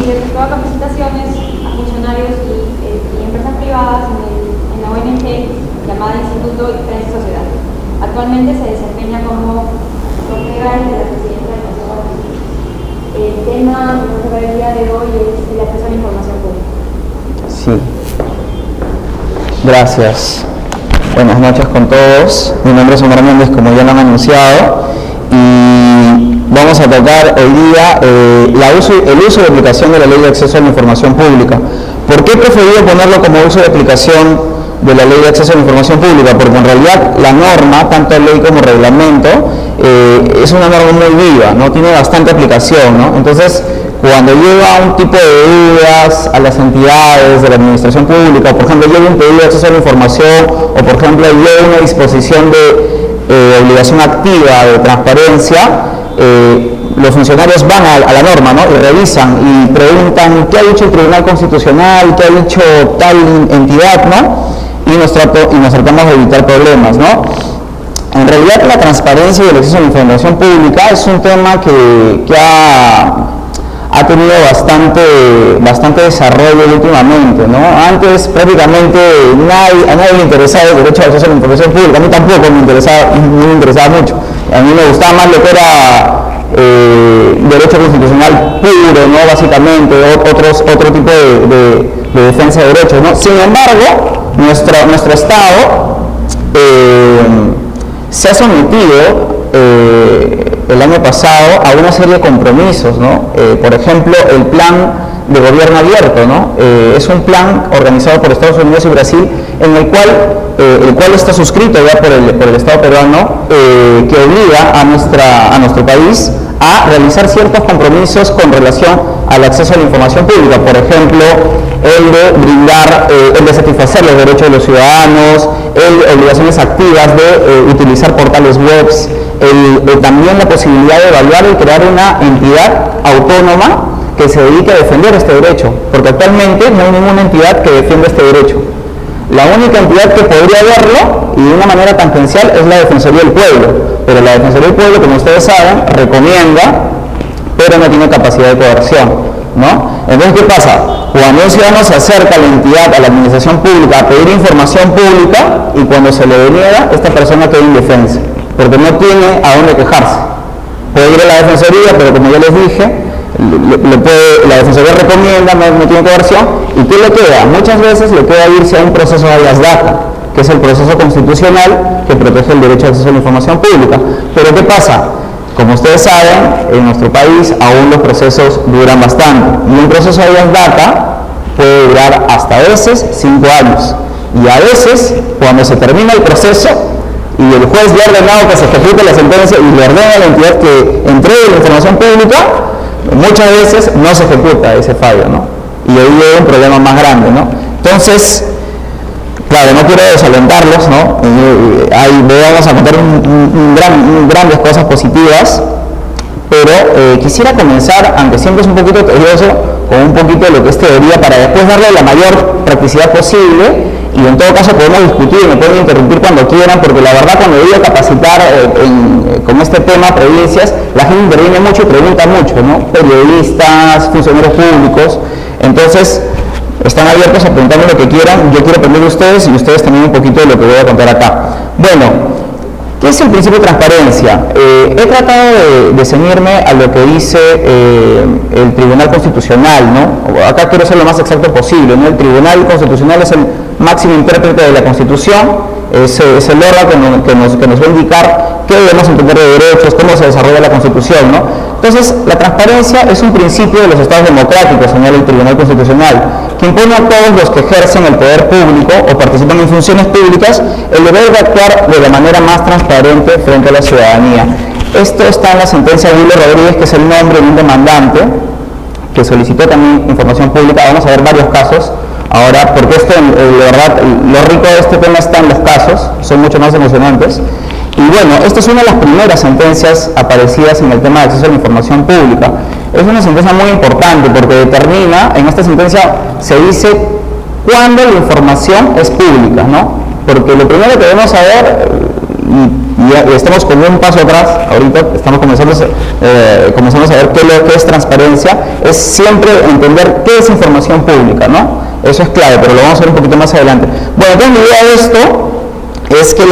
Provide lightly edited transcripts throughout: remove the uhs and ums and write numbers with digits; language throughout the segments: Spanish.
respecto a capacitaciones a funcionarios y empresas privadas en la ONG llamada Instituto y Prensa Sociedad. Actualmente se desempeña como legal de la presidenta del Consejo de Justicia. El tema que vamos a ver el día de hoy es el acceso a la información pública. Sí. Gracias. Buenas noches con todos. Mi nombre es Omar Méndez, como ya lo han anunciado, y vamos a tratar hoy día el uso de aplicación de la Ley de Acceso a la Información Pública. ¿Por qué he preferido ponerlo como uso de aplicación de la Ley de Acceso a la Información Pública? Porque en realidad la norma, tanto ley como reglamento, es una norma muy viva, ¿no? Tiene bastante aplicación, ¿no? Entonces, cuando llega un tipo de dudas a las entidades de la administración pública, por ejemplo, llega un pedido de acceso a la información, o por ejemplo, llega una disposición de obligación activa de transparencia, los funcionarios van a la norma, ¿no? Y revisan y preguntan qué ha dicho el Tribunal Constitucional, qué ha dicho tal entidad, ¿no? Y nos tratamos de evitar problemas, ¿no? En realidad, la transparencia y el acceso a la información pública es un tema que ha tenido bastante desarrollo últimamente, ¿no? Antes prácticamente a nadie le interesaba el derecho al acceso a la información pública. A mí tampoco me interesaba mucho. A mí me gustaba más lo que era derecho constitucional puro, ¿no? Básicamente, otro tipo de defensa de derechos, ¿no? Sin embargo, nuestro Estado se ha sometido el año pasado a una serie de compromisos, ¿no? Por ejemplo, el plan de gobierno abierto, ¿no? Es un plan organizado por Estados Unidos y Brasil, en el cual está suscrito ya por el Estado peruano, que obliga a nuestro país a realizar ciertos compromisos con relación al acceso a la información pública. Por ejemplo, el de satisfacer los derechos de los ciudadanos, obligaciones activas de utilizar portales web, también la posibilidad de evaluar y crear una entidad autónoma que se dedique a defender este derecho, porque actualmente no hay ninguna entidad que defienda este derecho. La única entidad que podría hacerlo, y de una manera tangencial, es la Defensoría del Pueblo, pero la Defensoría del Pueblo, como ustedes saben, recomienda, pero no tiene capacidad de coerción, ¿no? Entonces, ¿qué pasa? Cuando un ciudadano se acerca a la entidad, a la administración pública, a pedir información pública, y cuando se le deniega, esta persona queda indefensa, porque no tiene a dónde quejarse. Puede ir a la Defensoría, pero como ya les dije, la Defensoría recomienda, no tiene coerción, ¿y qué le queda? Muchas veces le queda irse a un proceso de habeas data, que es el proceso constitucional que protege el derecho de acceso a la información pública. Pero ¿qué pasa? Como ustedes saben, en nuestro país aún los procesos duran bastante, y un proceso de habeas data puede durar hasta a veces 5 años, y a veces, cuando se termina el proceso y el juez ya ha ordenado que se ejecute la sentencia y le ordena a la entidad que entregue la información pública, muchas veces no se ejecuta ese fallo, ¿no? Y ahí hay un problema más grande, ¿no? Entonces, claro, no quiero desalentarlos, ¿no? Vamos a contar grandes cosas positivas, pero quisiera comenzar, aunque siempre es un poquito tedioso, con un poquito de lo que es teoría, para después darle la mayor practicidad posible, y en todo caso podemos discutir, me pueden interrumpir cuando quieran, porque la verdad, cuando voy a capacitar con este tema, provincias, la gente interviene mucho y pregunta mucho, ¿no? Periodistas, funcionarios públicos. Entonces, están abiertos a preguntarme lo que quieran. Yo quiero aprender de ustedes, y ustedes también un poquito de lo que voy a contar acá. Bueno, ¿qué es el principio de transparencia? He tratado de ceñirme a lo que dice el Tribunal Constitucional, ¿no? Acá quiero ser lo más exacto posible, ¿no? El Tribunal Constitucional es el máximo intérprete de la Constitución, es el órgano que nos va a indicar qué debemos entender de derechos, cómo se desarrolla la Constitución, ¿no? Entonces, la transparencia es un principio de los estados democráticos, señala el Tribunal Constitucional, que impone a todos los que ejercen el poder público o participan en funciones públicas el deber de actuar de la manera más transparente frente a la ciudadanía. Esto está en la sentencia de Willy Rodríguez, que es el nombre de un demandante que solicitó también información pública. Vamos a ver varios casos ahora, porque la verdad, lo rico de este tema está en los casos, son mucho más emocionantes. Y bueno, esta es una de las primeras sentencias aparecidas en el tema de acceso a la información pública. Es una sentencia muy importante porque determina, en esta sentencia se dice cuándo la información es pública, ¿no? Porque lo primero que debemos saber, y y estamos con un paso atrás, ahorita estamos comenzando a ver qué es transparencia, es siempre entender qué es información pública, ¿no? Eso es clave, pero lo vamos a ver un poquito más adelante. Bueno, entonces la idea de esto es que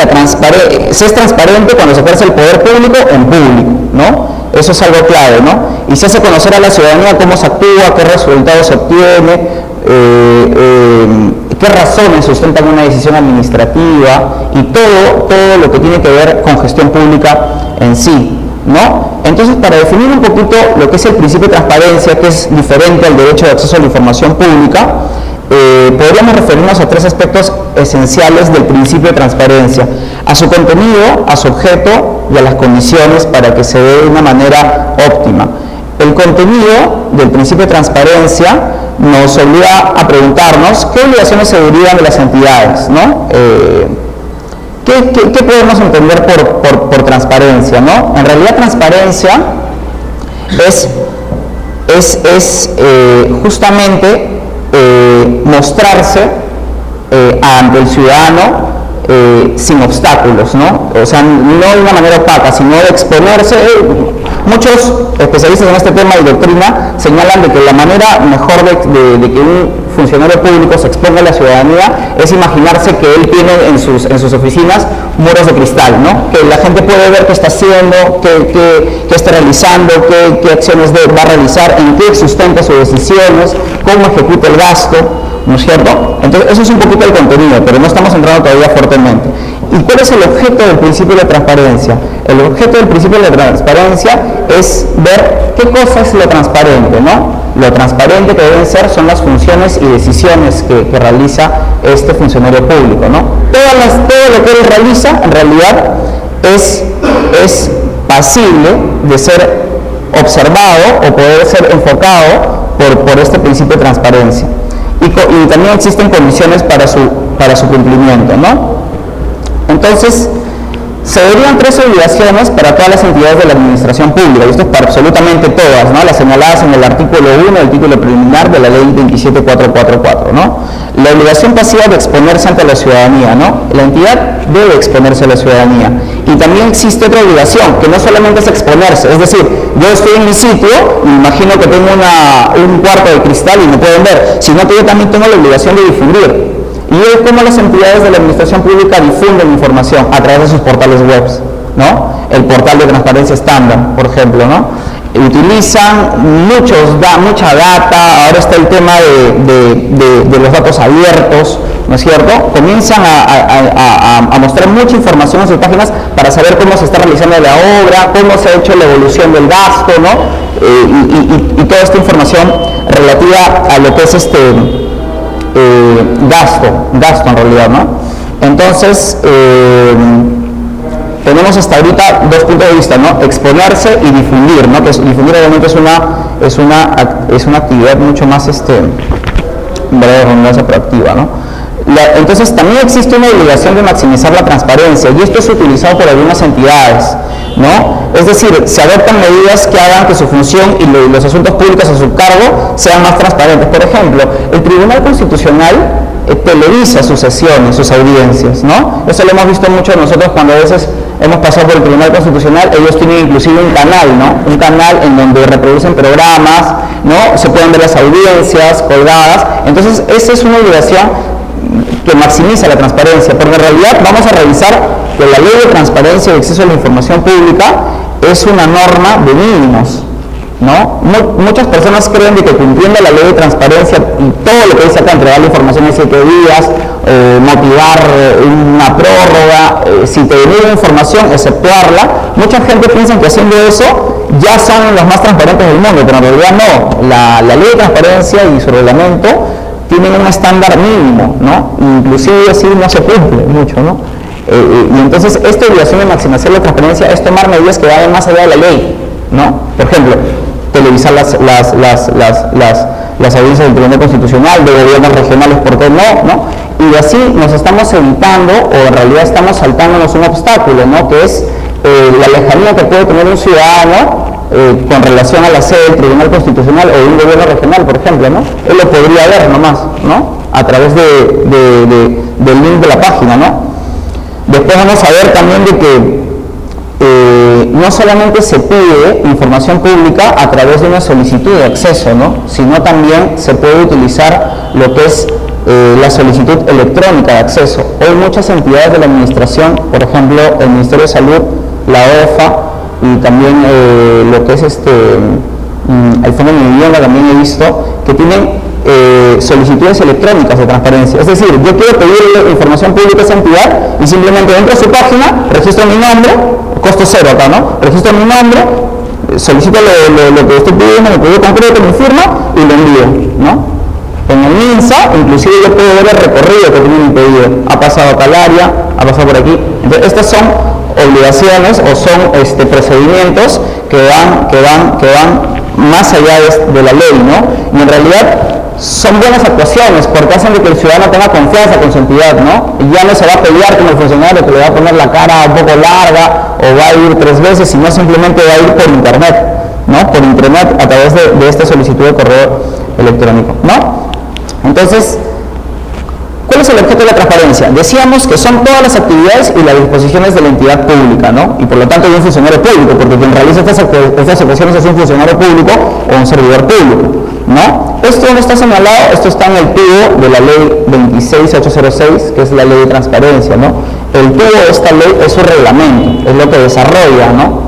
se es transparente cuando se ejerce el poder público en público, ¿no? Eso es algo clave, ¿no? Y se hace conocer a la ciudadanía cómo se actúa, qué resultados se obtiene, qué razones sustentan una decisión administrativa y todo lo que tiene que ver con gestión pública en sí, ¿no? Entonces, para definir un poquito lo que es el principio de transparencia, que es diferente al derecho de acceso a la información pública, podríamos referirnos a tres aspectos esenciales del principio de transparencia: a su contenido, a su objeto y a las condiciones para que se dé de una manera óptima. El contenido del principio de transparencia nos obliga a preguntarnos qué obligaciones se derivan de las entidades, ¿no? ¿Qué podemos entender por transparencia, ¿no? En realidad, transparencia es justamente mostrarse ante el ciudadano sin obstáculos, ¿no? O sea, no de una manera opaca, sino de exponerse. Muchos especialistas en este tema y doctrina señalan de que la manera mejor de que un funcionario público se exponga a la ciudadanía es imaginarse que él tiene en sus oficinas muros de cristal, ¿no? Que la gente puede ver qué está haciendo, qué está realizando, qué acciones va a realizar, en qué sustenta sus decisiones, cómo ejecuta el gasto, ¿no es cierto? Entonces, eso es un poquito el contenido, pero no estamos entrando todavía fuertemente. ¿Y cuál es el objeto del principio de transparencia? El objeto del principio de transparencia es ver qué cosa es lo transparente, ¿no? Lo transparente que deben ser son las funciones y decisiones que realiza este funcionario público, ¿no? Todo lo que él realiza, en realidad, es pasible de ser observado o poder ser enfocado por este principio de transparencia. Y también existen condiciones para su cumplimiento, ¿no? Entonces, se derivan tres obligaciones para todas las entidades de la administración pública, y esto es para absolutamente todas, ¿no? Las señaladas en el artículo 1 del título preliminar de la ley 27444, ¿no? La obligación pasiva de exponerse ante la ciudadanía, ¿no? La entidad debe exponerse a la ciudadanía. Y también existe otra obligación, que no solamente es exponerse, es decir, yo estoy en mi sitio y imagino que tengo un cuarto de cristal y me pueden ver, sino que yo también tengo la obligación de difundir. Y es como las entidades de la administración pública difunden información a través de sus portales web, ¿no? El portal de transparencia estándar, por ejemplo, ¿no? Utilizan mucha data. Ahora está el tema de los datos abiertos, ¿no es cierto? Comienzan a mostrar mucha información en sus páginas para saber cómo se está realizando la obra, cómo se ha hecho la evolución del gasto, ¿no? Y toda esta información relativa a lo que es gasto en realidad, ¿no? Entonces, tenemos hasta ahorita dos puntos de vista, ¿no? Exponerse y difundir, ¿no? Que difundir obviamente es una actividad mucho más, más proactiva, ¿no? Entonces, también existe una obligación de maximizar la transparencia, y esto es utilizado por algunas entidades, ¿no? Es decir, se adoptan medidas que hagan que su función y los asuntos públicos a su cargo sean más transparentes. Por ejemplo, el Tribunal Constitucional televisa sus sesiones, sus audiencias, ¿no? Eso lo hemos visto mucho nosotros cuando a veces hemos pasado por el Tribunal Constitucional. Ellos tienen inclusive un canal, ¿no? Un canal en donde reproducen programas, ¿no? Se pueden ver las audiencias colgadas. Entonces, esa es una obligación que maximiza la transparencia, porque en realidad vamos a revisar que la ley de transparencia y acceso a la información pública es una norma de mínimos, ¿no? Muchas personas creen de que cumpliendo la ley de transparencia y todo lo que dice acá, entregar la información en 7 días, motivar una prórroga, si te deniegan información, exceptuarla, mucha gente piensa que haciendo eso ya son los más transparentes del mundo, pero en realidad no. La ley de transparencia y su reglamento tienen un estándar mínimo, ¿no? Inclusive así no se cumple mucho, ¿no? Y entonces esta obligación de maximizar la transparencia es tomar medidas que vayan más allá de la ley, ¿no? Por ejemplo, televisar las audiencias del Tribunal Constitucional, de gobiernos regionales, ¿por qué no? Y así nos estamos evitando, o en realidad estamos saltándonos un obstáculo, ¿no? Que es la lejanía que puede tener un ciudadano con relación a la sede del Tribunal Constitucional o de un gobierno regional, por ejemplo, ¿no? Él lo podría ver nomás, ¿no? A través del link de la página, ¿no? Después vamos a ver también de que no solamente se pide información pública a través de una solicitud de acceso, ¿no?, sino también se puede utilizar lo que es la solicitud electrónica de acceso. Hoy muchas entidades de la administración, por ejemplo el Ministerio de Salud, la OEFA y también lo que es el Fondo de Vivienda, también he visto que tienen solicitudes electrónicas de transparencia. Es decir, yo quiero pedirle información pública a esa entidad y simplemente entro a su página, registro mi nombre, costo cero acá, ¿no? Registro mi nombre, solicito lo que estoy pidiendo, mi pedido concreto, mi firma y lo envío, ¿no? En el MINSA, inclusive yo puedo ver el recorrido que tiene mi pedido. Ha pasado a tal área, ha pasado por aquí. Entonces, estas son obligaciones o son procedimientos que van más allá de la ley, ¿no? Y en realidad son buenas actuaciones porque hacen de que el ciudadano tenga confianza con su entidad, ¿no? Y ya no se va a pelear con el funcionario que le va a poner la cara un poco larga o va a ir 3 veces, sino simplemente va a ir por internet, ¿no? Por internet a través de esta solicitud de correo electrónico, ¿no? Entonces, ¿cuál es el objeto de la transparencia? Decíamos que son todas las actividades y las disposiciones de la entidad pública, ¿no? Y por lo tanto hay un funcionario público, porque quien realiza estas actuaciones es un funcionario público o un servidor público, ¿no? Esto no está señalado, esto está en el tubo de la ley 26806, que es la ley de transparencia, ¿no? El tubo de esta ley es su reglamento, es lo que desarrolla, ¿no?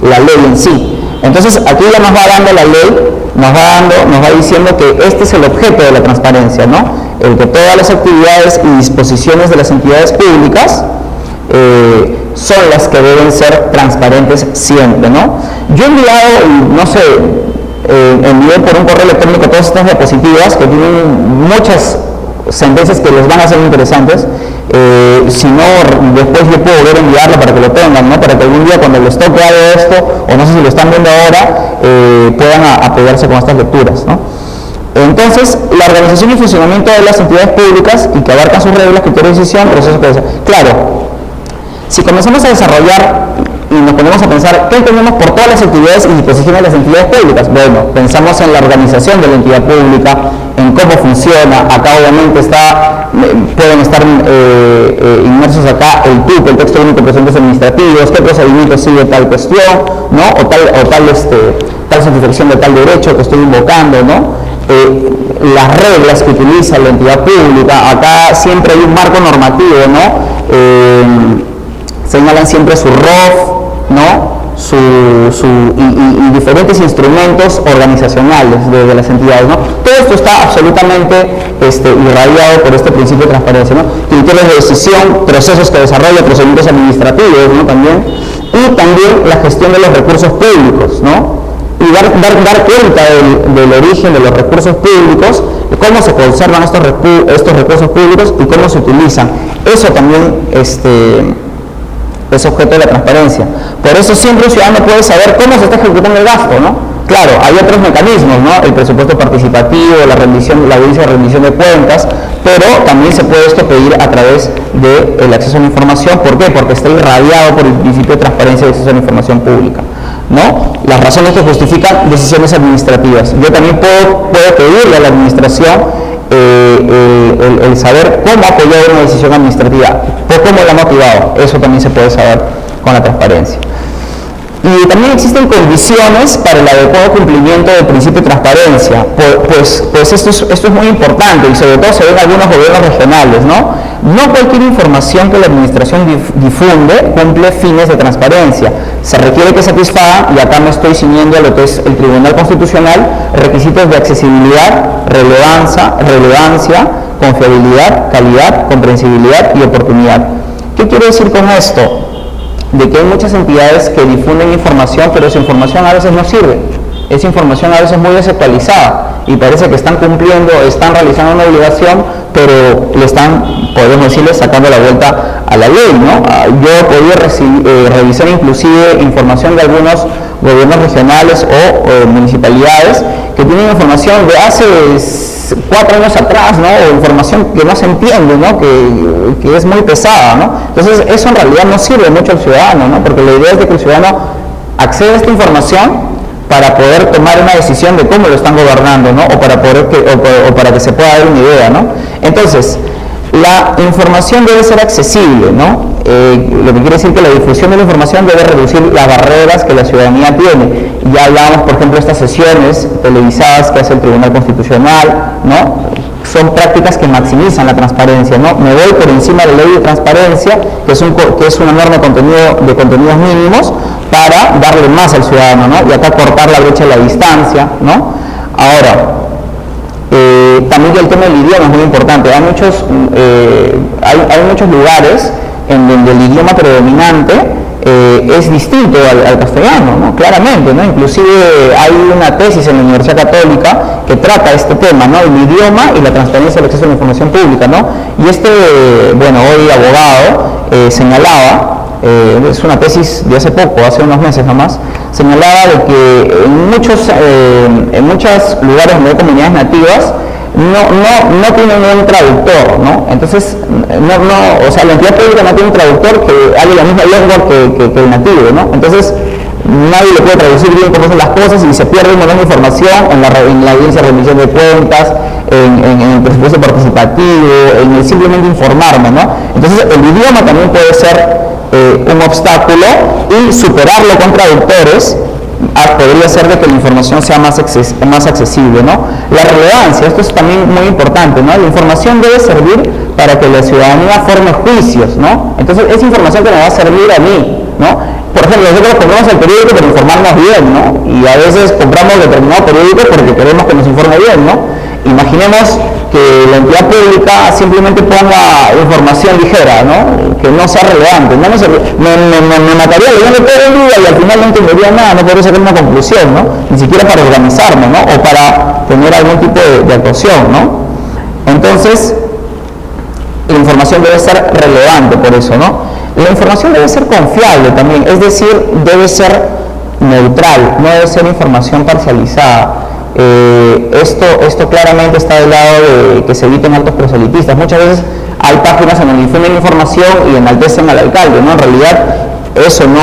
La ley en sí. Entonces aquí ya nos va dando la ley, nos va diciendo que este es el objeto de la transparencia, ¿no? El que todas las actividades y disposiciones de las entidades públicas son las que deben ser transparentes siempre, ¿no? Yo he enviado, no sé, envié por un correo electrónico todas estas diapositivas que tienen muchas sentencias que les van a ser interesantes. Si no, después yo puedo volver a enviarlo para que lo tengan, ¿no? Para que algún día cuando les toque algo de esto, o no sé si lo están viendo ahora, puedan apoyarse con estas lecturas, ¿no? Entonces, la organización y funcionamiento de las entidades públicas y que abarcan sus reglas, criterios de decisión, procesos de... Claro, si comenzamos a desarrollar y nos ponemos a pensar, ¿qué entendemos por todas las actividades y disposiciones de las entidades públicas? Bueno, pensamos en la organización de la entidad pública, en cómo funciona. Acá obviamente pueden estar inmersos acá el TUC, el texto único de procedimientos administrativos, qué procedimiento sigue tal cuestión, ¿no? O tal satisfacción de tal derecho que estoy invocando, ¿no? Las reglas que utiliza la entidad pública. Acá siempre hay un marco normativo, ¿no? Señalan siempre su ROF, ¿no? Y diferentes instrumentos organizacionales de las entidades, ¿no? Todo esto está absolutamente irradiado por este principio de transparencia, ¿no? Criterios de decisión, procesos que desarrolla, procedimientos administrativos, ¿no? También, y también la gestión de los recursos públicos, ¿no? Y dar cuenta del origen de los recursos públicos, de cómo se conservan estos recursos públicos y cómo se utilizan. Eso también es objeto de la transparencia. Por eso siempre un ciudadano puede saber cómo se está ejecutando el gasto, ¿no? Claro, hay otros mecanismos, ¿no? El presupuesto participativo, la audiencia de rendición de cuentas, pero también se puede esto pedir a través del acceso a la información. ¿Por qué? Porque está irradiado por el principio de transparencia y acceso a la información pública, ¿no? Las razones que justifican decisiones administrativas. Yo también puedo pedirle a la administración el saber cómo apoyar una decisión administrativa, o cómo la ha motivado. Eso también se puede saber con la transparencia. Y también existen condiciones para el adecuado cumplimiento del principio de transparencia. Pues esto es muy importante y sobre todo se ve en algunos gobiernos regionales, ¿no? No cualquier información que la administración difunde cumple fines de transparencia. Se requiere que satisfaga, y acá me estoy ciñendo a lo que es el Tribunal Constitucional, requisitos de accesibilidad, relevancia, confiabilidad, calidad, comprensibilidad y oportunidad. ¿Qué quiero decir con esto? De que hay muchas entidades que difunden información, pero esa información a veces no sirve. Esa información a veces muy desactualizada y parece que están cumpliendo, están realizando una obligación, pero le están, podemos decirle, sacando la vuelta a la ley, ¿no? Yo he podido revisar inclusive información de algunos gobiernos regionales o municipalidades que tienen información de hace 4 años atrás, ¿no? O información que no se entiende, ¿no? Que es muy pesada, ¿no? Entonces eso en realidad no sirve mucho al ciudadano, ¿no? Porque la idea es de que el ciudadano acceda a esta información para poder tomar una decisión de cómo lo están gobernando, ¿no? O para que se pueda dar una idea, ¿no? Entonces, La información debe ser accesible, ¿no? Lo que quiere decir que la difusión de la información debe reducir las barreras que la ciudadanía tiene. Ya hablábamos, por ejemplo, de estas sesiones televisadas que hace el Tribunal Constitucional, ¿no? Son prácticas que maximizan la transparencia, ¿no? Me voy por encima de la ley de transparencia, que es una norma de contenidos mínimos, para darle más al ciudadano, ¿no? Y acá cortar la brecha de la distancia, ¿no? Ahora, también el tema del idioma es muy importante. Hay muchos lugares en donde el idioma predominante es distinto al castellano, ¿no? Claramente, ¿no? Inclusive hay una tesis en la Universidad Católica que trata este tema, ¿no? El idioma y la transparencia del acceso a la información pública, ¿no? Y hoy abogado, señalaba, es una tesis de hace poco, hace unos meses nomás, señalaba de que en muchos lugares donde hay comunidades nativas no tienen un traductor, ¿no? Entonces, la entidad pública no tiene un traductor que hable la misma lengua que el nativo, ¿no? Entonces, nadie le puede traducir bien cómo son las cosas y se pierde un montón de información en la audiencia de rendición de cuentas, en el presupuesto participativo, en el simplemente informarme, ¿no? Entonces, el idioma también puede ser un obstáculo y superarlo con traductores podría ser de que la información sea más accesible, ¿no? La relevancia, esto es también muy importante, ¿no? La información debe servir para que la ciudadanía forme juicios, ¿no? Entonces, esa información que me va a servir a mí, ¿no? Por ejemplo, nosotros compramos el periódico para informarnos bien, ¿no? Y a veces compramos determinado periódico porque queremos que nos informe bien, ¿no? Imaginemos que la entidad pública simplemente ponga información ligera, ¿no? Que no sea relevante. Me mataría leyendo todo el día y al final no entendería nada, no podría sacar una conclusión, ¿no? Ni siquiera para organizarme, ¿no? O para tener algún tipo de actuación, ¿no? Entonces, la información debe ser relevante por eso, ¿no? La información debe ser confiable también, es decir, debe ser neutral, no debe ser información parcializada. Esto claramente está del lado de que se eviten actos proselitistas. Muchas veces hay páginas en donde difunden información y enaltecen al alcalde, ¿no? En realidad eso no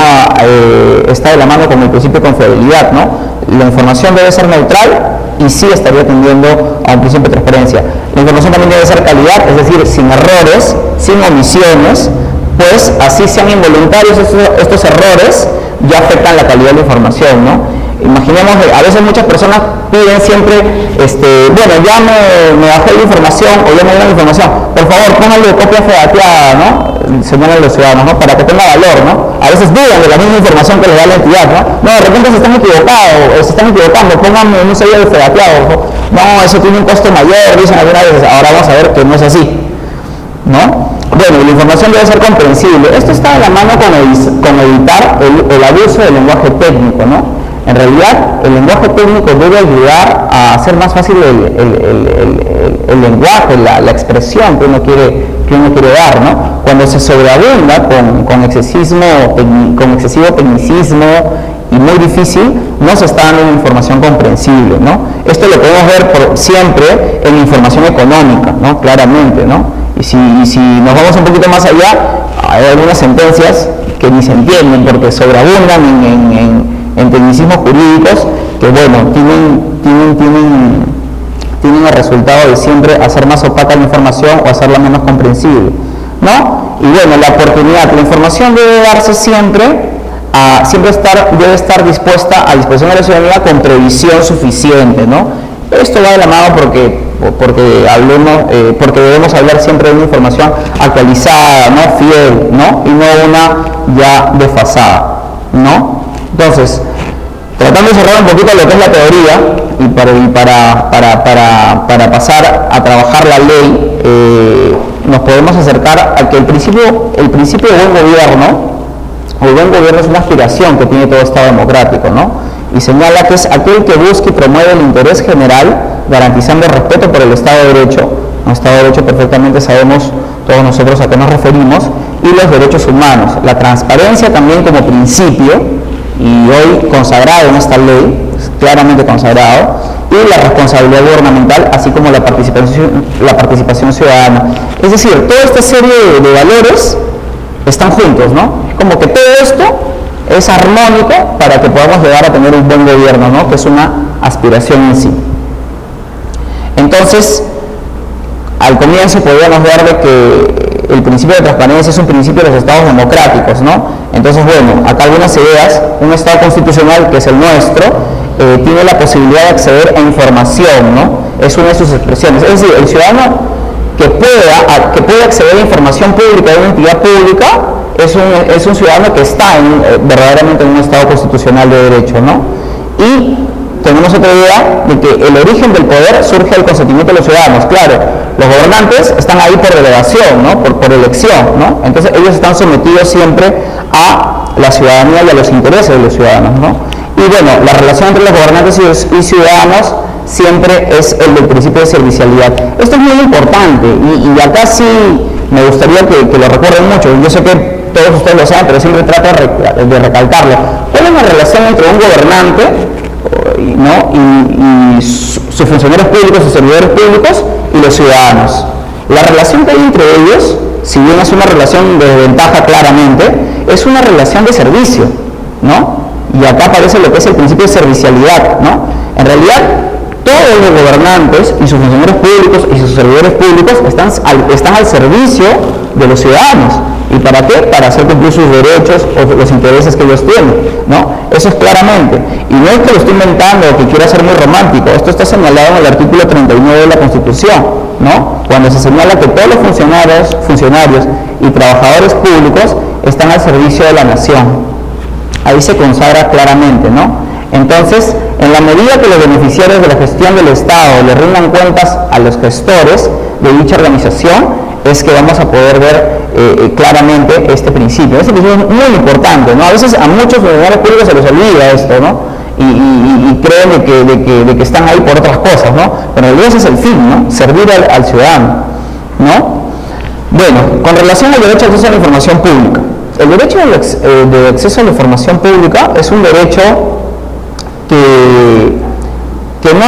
está de la mano con el principio de confiabilidad, ¿no? La información debe ser neutral y sí estaría atendiendo a un principio de transparencia. La información también debe ser calidad, es decir, sin errores, sin omisiones, pues así sean involuntarios estos errores, ya afectan la calidad de la información, ¿no? Imaginemos que a veces muchas personas piden siempre, ya me bajé la información o ya me dieron la información, por favor pónganle copia fedateada, ¿no? Señalan los ciudadanos, ¿no? Para que tenga valor, ¿no? A veces dudan de la misma información que les da la entidad, ¿no? No, de repente se están equivocando, pónganme un sello de fedateado, no, eso tiene un costo mayor, dicen algunas veces, ahora vamos a ver que no es así, ¿no? Bueno, la información debe ser comprensible. Esto está de la mano con evitar el abuso del lenguaje técnico, ¿no? En realidad, el lenguaje técnico debe ayudar a hacer más fácil el lenguaje, la expresión que uno quiere dar, ¿no? Cuando se sobreabunda con excesivo tecnicismo y muy difícil, no se está dando una información comprensible, ¿no? Esto lo podemos ver siempre en la información económica, ¿no? Claramente, ¿no? Y si nos vamos un poquito más allá, hay algunas sentencias que ni se entienden porque sobreabundan en tecnicismos jurídicos que, bueno, tienen el resultado de siempre hacer más opaca la información o hacerla menos comprensible, ¿no? Y bueno, la oportunidad, la información debe darse debe estar dispuesta a disposición de la ciudadanía con previsión suficiente, ¿no? Esto va de la mano porque debemos hablar siempre de una información actualizada, ¿no? Fiel, ¿no? Y no una ya desfasada, ¿no? Entonces, tratando de cerrar un poquito lo que es la teoría y para pasar a trabajar la ley, nos podemos acercar a que el principio de buen gobierno es una aspiración que tiene todo Estado democrático, ¿no? Y señala que es aquel que busca y promueve el interés general, garantizando el respeto por el Estado de Derecho. Un Estado de Derecho perfectamente sabemos todos nosotros a qué nos referimos, y los derechos humanos. La transparencia también como principio, y hoy consagrado en esta ley, claramente consagrado, y la responsabilidad gubernamental, así como la participación ciudadana. Es decir, toda esta serie de valores están juntos, ¿no? Como que todo esto es armónico para que podamos llegar a tener un buen gobierno, ¿no? Que es una aspiración en sí. Entonces, al comienzo podíamos ver de que el principio de transparencia es un principio de los estados democráticos, ¿no? Entonces, bueno, acá algunas ideas. Un estado constitucional, que es el nuestro, tiene la posibilidad de acceder a información, ¿no? Es una de sus expresiones. Es decir, el ciudadano que pueda acceder a información pública de una entidad pública es un ciudadano que está verdaderamente en un estado constitucional de derecho, ¿no? Y tenemos otra idea de que el origen del poder surge del consentimiento de los ciudadanos. Claro, los gobernantes están ahí por delegación, ¿no? Por elección, ¿no? Entonces ellos están sometidos siempre a la ciudadanía y a los intereses de los ciudadanos, ¿no? Y bueno, la relación entre los gobernantes y ciudadanos siempre es el del principio de servicialidad. Esto es muy importante y acá sí me gustaría que lo recuerden mucho. Yo sé que todos ustedes lo saben, pero siempre trato de recalcarlo. ¿Cuál es la relación entre un gobernante, ¿no? y sus funcionarios públicos, sus servidores públicos y los ciudadanos? La relación que hay entre ellos, si bien es una relación de ventaja claramente, es una relación de servicio, ¿no? Y acá aparece lo que es el principio de servicialidad, ¿no? En realidad, todos los gobernantes y sus funcionarios públicos y sus servidores públicos están al servicio de los ciudadanos. ¿Y para qué? Para hacer cumplir sus derechos o los intereses que ellos tienen, ¿no? Eso es claramente. Y no es que lo estoy inventando o que quiera ser muy romántico. Esto está señalado en el artículo 39 de la Constitución, ¿no? Cuando se señala que todos los funcionarios y trabajadores públicos están al servicio de la nación. Ahí se consagra claramente, ¿no? Entonces, en la medida que los beneficiarios de la gestión del Estado le rindan cuentas a los gestores de dicha organización, es que vamos a poder ver claramente este principio. Este principio es muy importante, ¿no? A veces a muchos funcionarios públicos se les olvida esto, ¿no? Y creen de que están ahí por otras cosas, ¿no? Pero en realidad ese es el fin, ¿no? Servir al ciudadano, ¿no? Bueno, con relación al derecho de acceso a la información pública. El derecho de acceso a la información pública es un derecho que no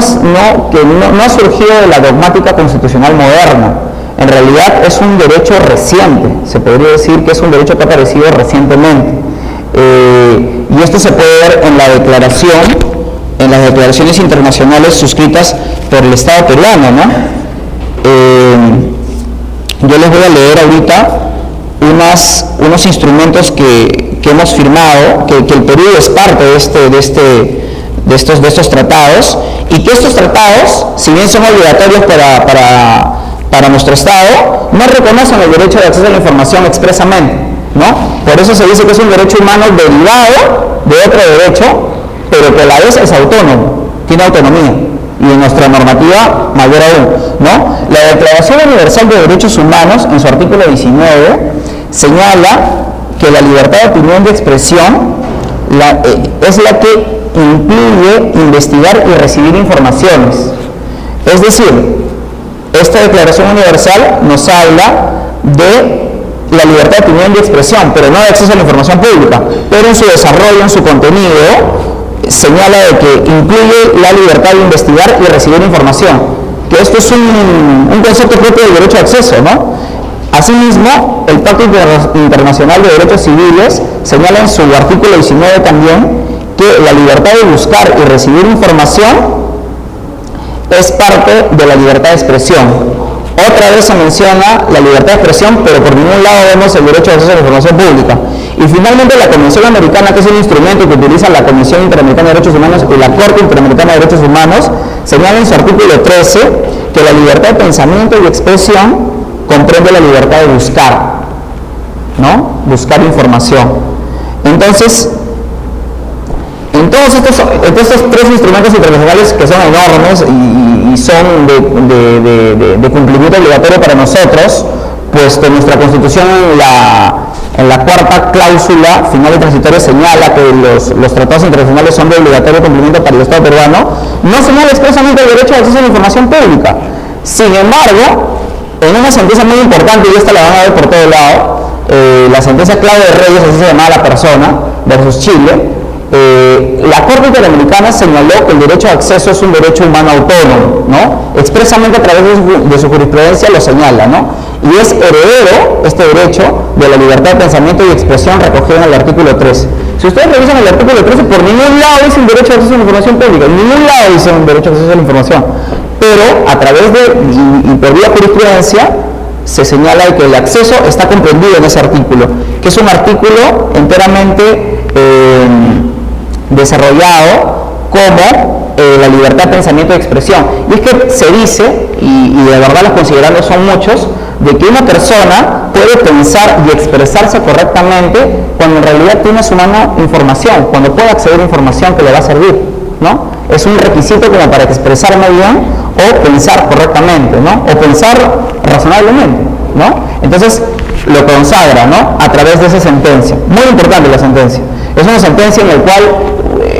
ha surgido de la dogmática constitucional moderna. En realidad es un derecho reciente, se podría decir que es un derecho que ha aparecido recientemente. Y esto se puede ver en las declaraciones internacionales suscritas por el Estado peruano, ¿no? Yo les voy a leer ahorita unos instrumentos que hemos firmado, que el Perú es parte de estos tratados, y que estos tratados, si bien son obligatorios para nuestro Estado, no reconocen el derecho de acceso a la información expresamente, ¿no? Por eso se dice que es un derecho humano derivado de otro derecho, pero que a la vez es autónomo, tiene autonomía, y en nuestra normativa mayor aún, ¿no? La Declaración Universal de Derechos Humanos, en su artículo 19, señala que la libertad de opinión y de expresión es la que incluye investigar y recibir informaciones. Es decir, esta Declaración Universal nos habla de la libertad de opinión y de expresión, pero no de acceso a la información pública. Pero en su desarrollo, en su contenido, señala de que incluye la libertad de investigar y recibir información. Que esto es un concepto propio del derecho de acceso, ¿no? Asimismo, el Pacto Internacional de Derechos Civiles señala en su artículo 19 también que la libertad de buscar y recibir información es parte de la libertad de expresión. Otra vez se menciona la libertad de expresión, pero por ningún lado vemos el derecho de acceso a la información pública. Y finalmente la Convención Americana, que es un instrumento que utiliza la Comisión Interamericana de Derechos Humanos y la Corte Interamericana de Derechos Humanos, señala en su artículo 13 que la libertad de pensamiento y expresión comprende la libertad de buscar, ¿no? Buscar información. Entonces, en todos estos tres instrumentos internacionales que son enormes y son de cumplimiento obligatorio para nosotros, pues que nuestra Constitución en la cuarta cláusula final y transitoria señala que los tratados internacionales son de obligatorio cumplimiento para el Estado peruano, no señala expresamente el derecho de acceso a la información pública. Sin embargo, en una sentencia muy importante, y esta la van a ver por todo lado, la sentencia Clave de Reyes, así se llamaba la persona, versus Chile, la Corte Interamericana señaló que el derecho de acceso es un derecho humano autónomo, ¿no? Expresamente a través de su jurisprudencia lo señala, ¿no? Y es heredero este derecho de la libertad de pensamiento y expresión recogido en el artículo 13. Si ustedes revisan el artículo 13, por ningún lado dice un derecho de acceso a la información pública, en ningún lado dice un derecho de acceso a la información. pero a través de, y por vía jurisprudencia, se señala que el acceso está comprendido en ese artículo, que es un artículo enteramente desarrollado como la libertad de pensamiento y expresión. Y es que se dice, y de verdad los considerandos son muchos, de que una persona puede pensar y expresarse correctamente cuando en realidad tiene a su mano información, cuando puede acceder a información que le va a servir, ¿no? Es un requisito como para expresarme bien o pensar correctamente, ¿no? O pensar razonablemente, ¿no? Entonces lo consagra, ¿no? A través de esa sentencia. Muy importante la sentencia. Es una sentencia en la cual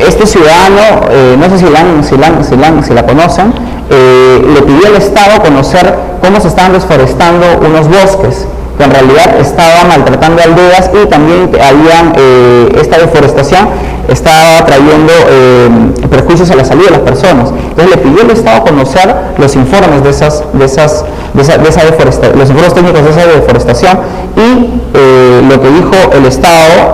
este ciudadano, no sé si la conocen, le pidió al Estado conocer cómo se estaban desforestando unos bosques, que en realidad estaban maltratando aldeas y también esta deforestación estaba trayendo perjuicios a la salud de las personas. Entonces le pidió al Estado conocer los informes de esa deforestación, los informes técnicos de esa deforestación, y lo que dijo el Estado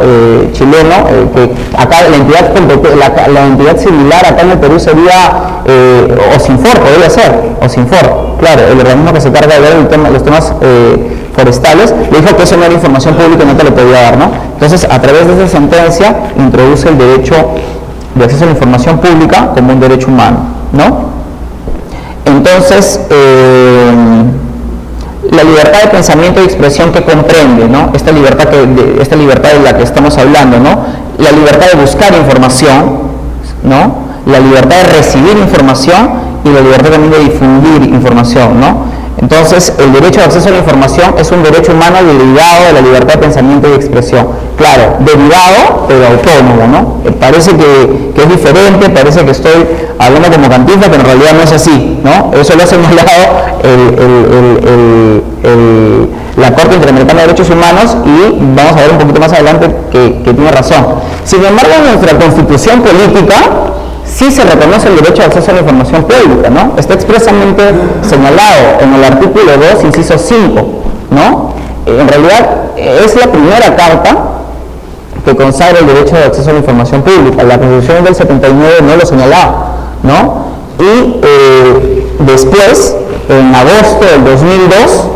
chileno, que acá la entidad similar acá en el Perú sería OSINFOR, podría ser, OSINFOR, claro, el organismo que se carga de ver los temas forestales, le dijo que eso no era información pública y no te lo podía dar, ¿no? Entonces, a través de esa sentencia, introduce el derecho de acceso a la información pública como un derecho humano, ¿no? Entonces, la libertad de pensamiento y expresión que comprende, ¿no? Esta libertad de la que estamos hablando, ¿no? La libertad de buscar información, ¿no? La libertad de recibir información y la libertad también de difundir información, ¿no? Entonces, el derecho de acceso a la información es un derecho humano derivado de la libertad de pensamiento y expresión. Claro, derivado, pero autónomo, ¿no? Parece que es diferente, parece que estoy hablando como Cantinflas, pero en realidad no es así, ¿no? Eso lo ha señalado la Corte Interamericana de Derechos Humanos, y vamos a ver un poquito más adelante que tiene razón. Sin embargo, en nuestra Constitución política sí se reconoce el derecho de acceso a la información pública, ¿no? Está expresamente señalado en el artículo 2, inciso 5, ¿no? En realidad es la primera carta que consagra el derecho de acceso a la información pública. La Constitución del 79 no lo señalaba, ¿no? Y después, en agosto del 2002,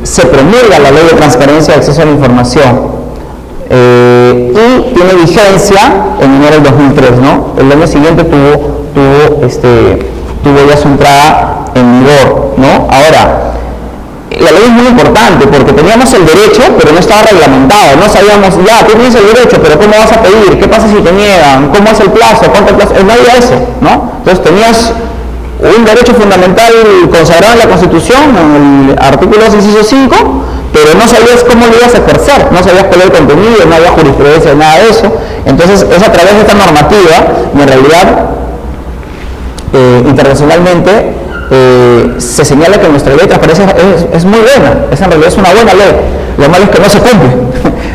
se promulga la Ley de Transparencia y Acceso a la Información. Y tiene vigencia en enero del 2003, ¿no? El año siguiente tuvo ya su entrada en vigor, ¿no? Ahora, la ley es muy importante porque teníamos el derecho, pero no estaba reglamentado, no sabíamos, ya, tú tienes el derecho, pero ¿cómo vas a pedir? ¿Qué pasa si te niegan? ¿Cómo es el plazo? ¿Cuánto plazo? No había eso, ¿no? Entonces tenías un derecho fundamental consagrado en la Constitución, en el artículo 2, inciso 5, pero no sabías cómo lo ibas a ejercer, no sabías cuál era el contenido, no había jurisprudencia, nada de eso. Entonces es a través de esta normativa, y en realidad internacionalmente se señala que nuestra ley de transparencia es muy buena, en realidad es una buena ley. Lo malo es que no se cumple,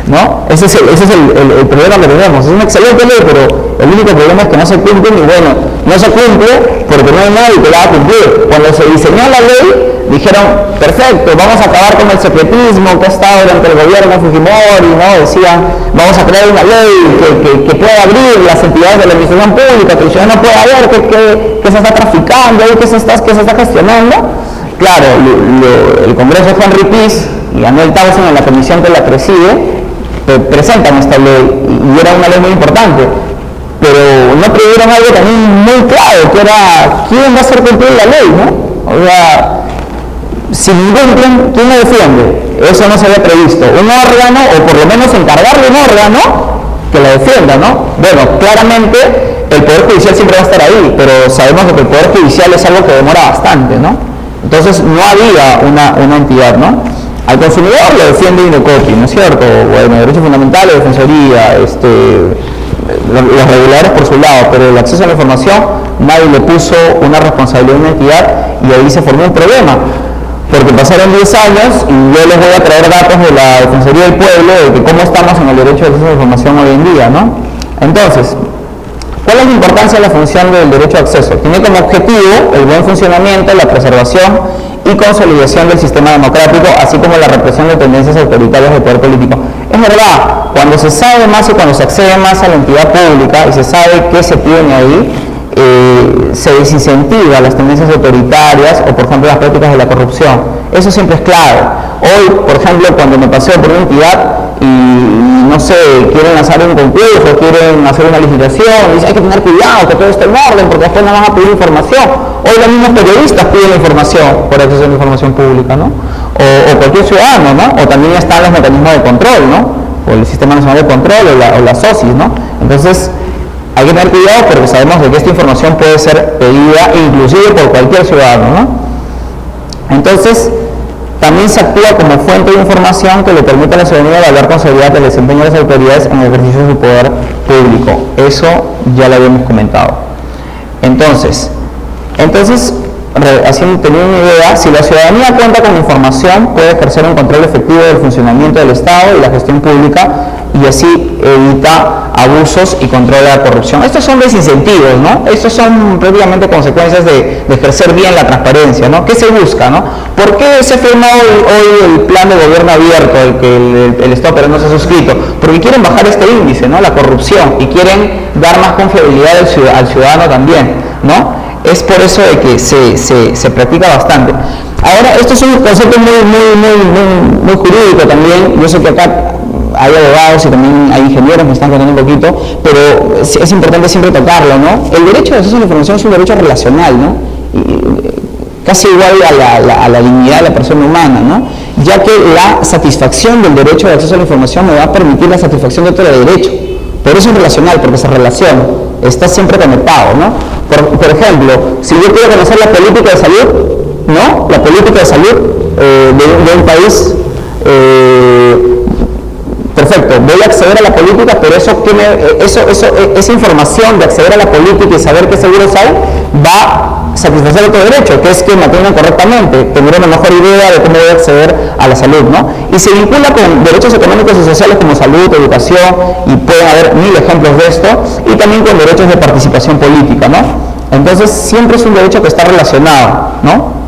¿no? Ese es el problema que tenemos. Es una excelente ley, pero el único problema es que no se cumple, y bueno, no se cumple porque no hay nadie que la va a cumplir. Cuando se diseñó la ley, dijeron, perfecto, vamos a acabar con el secretismo que ha estado durante el gobierno de Fujimori, ¿no? Decían, vamos a crear una ley que pueda abrir las entidades de la administración pública, que el ciudadano pueda ver que se está traficando y que se está gestionando. Claro, el Congreso de Henry Peace y Anuel Townsend, en la comisión que la preside, presentan esta ley, y era una ley muy importante, pero no previeron algo también muy claro, que era quién va a hacer cumplir la ley, ¿no? O sea, si ningún, ¿quién lo defiende? Eso no se había previsto. Un órgano, o por lo menos encargarle un órgano que la defienda, ¿no? Bueno, claramente el Poder Judicial siempre va a estar ahí, pero sabemos que el Poder Judicial es algo que demora bastante, ¿no? Entonces no había una entidad, ¿no? Al consumidor lo defiende Indecopi, ¿no es cierto? Bueno, derechos fundamentales, defensoría, los reguladores por su lado, pero el acceso a la información nadie le puso una responsabilidad a una entidad, y ahí se formó un problema, porque pasaron 10 años y yo les voy a traer datos de la Defensoría del Pueblo de que cómo estamos en el derecho de acceso a la información hoy en día, ¿no? Entonces, ¿cuál es la importancia de la función del derecho de acceso? Tiene como objetivo el buen funcionamiento, la preservación y consolidación del sistema democrático, así como la represión de tendencias autoritarias del poder político. Es verdad, cuando se sabe más y cuando se accede más a la entidad pública y se sabe qué se tiene ahí, se desincentiva las tendencias autoritarias o, por ejemplo, las prácticas de la corrupción. Eso siempre es clave. Hoy, por ejemplo, cuando me paseo por una entidad y, no sé, quieren lanzar un concurso, quieren hacer una licitación, dicen hay que tener cuidado, que todo esté en orden, porque después no van a pedir información. Hoy los mismos periodistas piden información por acceso a la información pública, ¿no? O cualquier ciudadano, ¿no? O también están los mecanismos de control, ¿no? O el Sistema Nacional de Control o la SOSIS, ¿no? Entonces, hay que tener cuidado porque sabemos de que esta información puede ser pedida inclusive por cualquier ciudadano, ¿no? Entonces, también se actúa como fuente de información que le permite a la ciudadanía evaluar con seguridad el desempeño de las autoridades en el ejercicio de su poder público. Eso ya lo habíamos comentado. Entonces, teniendo una idea, si la ciudadanía cuenta con información, puede ejercer un control efectivo del funcionamiento del Estado y la gestión pública y así evita abusos y controla la corrupción. Estos son desincentivos, ¿no? Estos son prácticamente consecuencias de ejercer bien la transparencia, ¿no? ¿Qué se busca, no? ¿Por qué se firma hoy el plan de gobierno abierto, el que el Estado peruano se ha suscrito? Porque quieren bajar este índice, ¿no? La corrupción, y quieren dar más confiabilidad al ciudadano también, ¿no? Es por eso de que se practica bastante. Ahora, esto es un concepto muy jurídico también. Yo sé que acá hay abogados y también hay ingenieros, me están contando un poquito, pero es importante siempre tocarlo, ¿no? El derecho de acceso a la información es un derecho relacional, ¿no? Casi igual a la dignidad de la persona humana, ¿no? Ya que la satisfacción del derecho de acceso a la información me va a permitir la satisfacción de otro derecho. Por eso es relacional, porque se relaciona, está siempre conectado, ¿no? Por ejemplo, si yo quiero conocer la política de salud, ¿no? La política de salud de un país, perfecto, voy a acceder a la política, pero esa información de acceder a la política y saber qué seguros hay, va a satisfacer otro derecho, que es que me atiendan correctamente, tener una mejor idea de cómo voy a acceder a la salud, ¿no? Y se vincula con derechos económicos y sociales como salud, educación, y pueden haber 1000 ejemplos de esto, y también con derechos de participación política, ¿no? Entonces, siempre es un derecho que está relacionado, ¿no?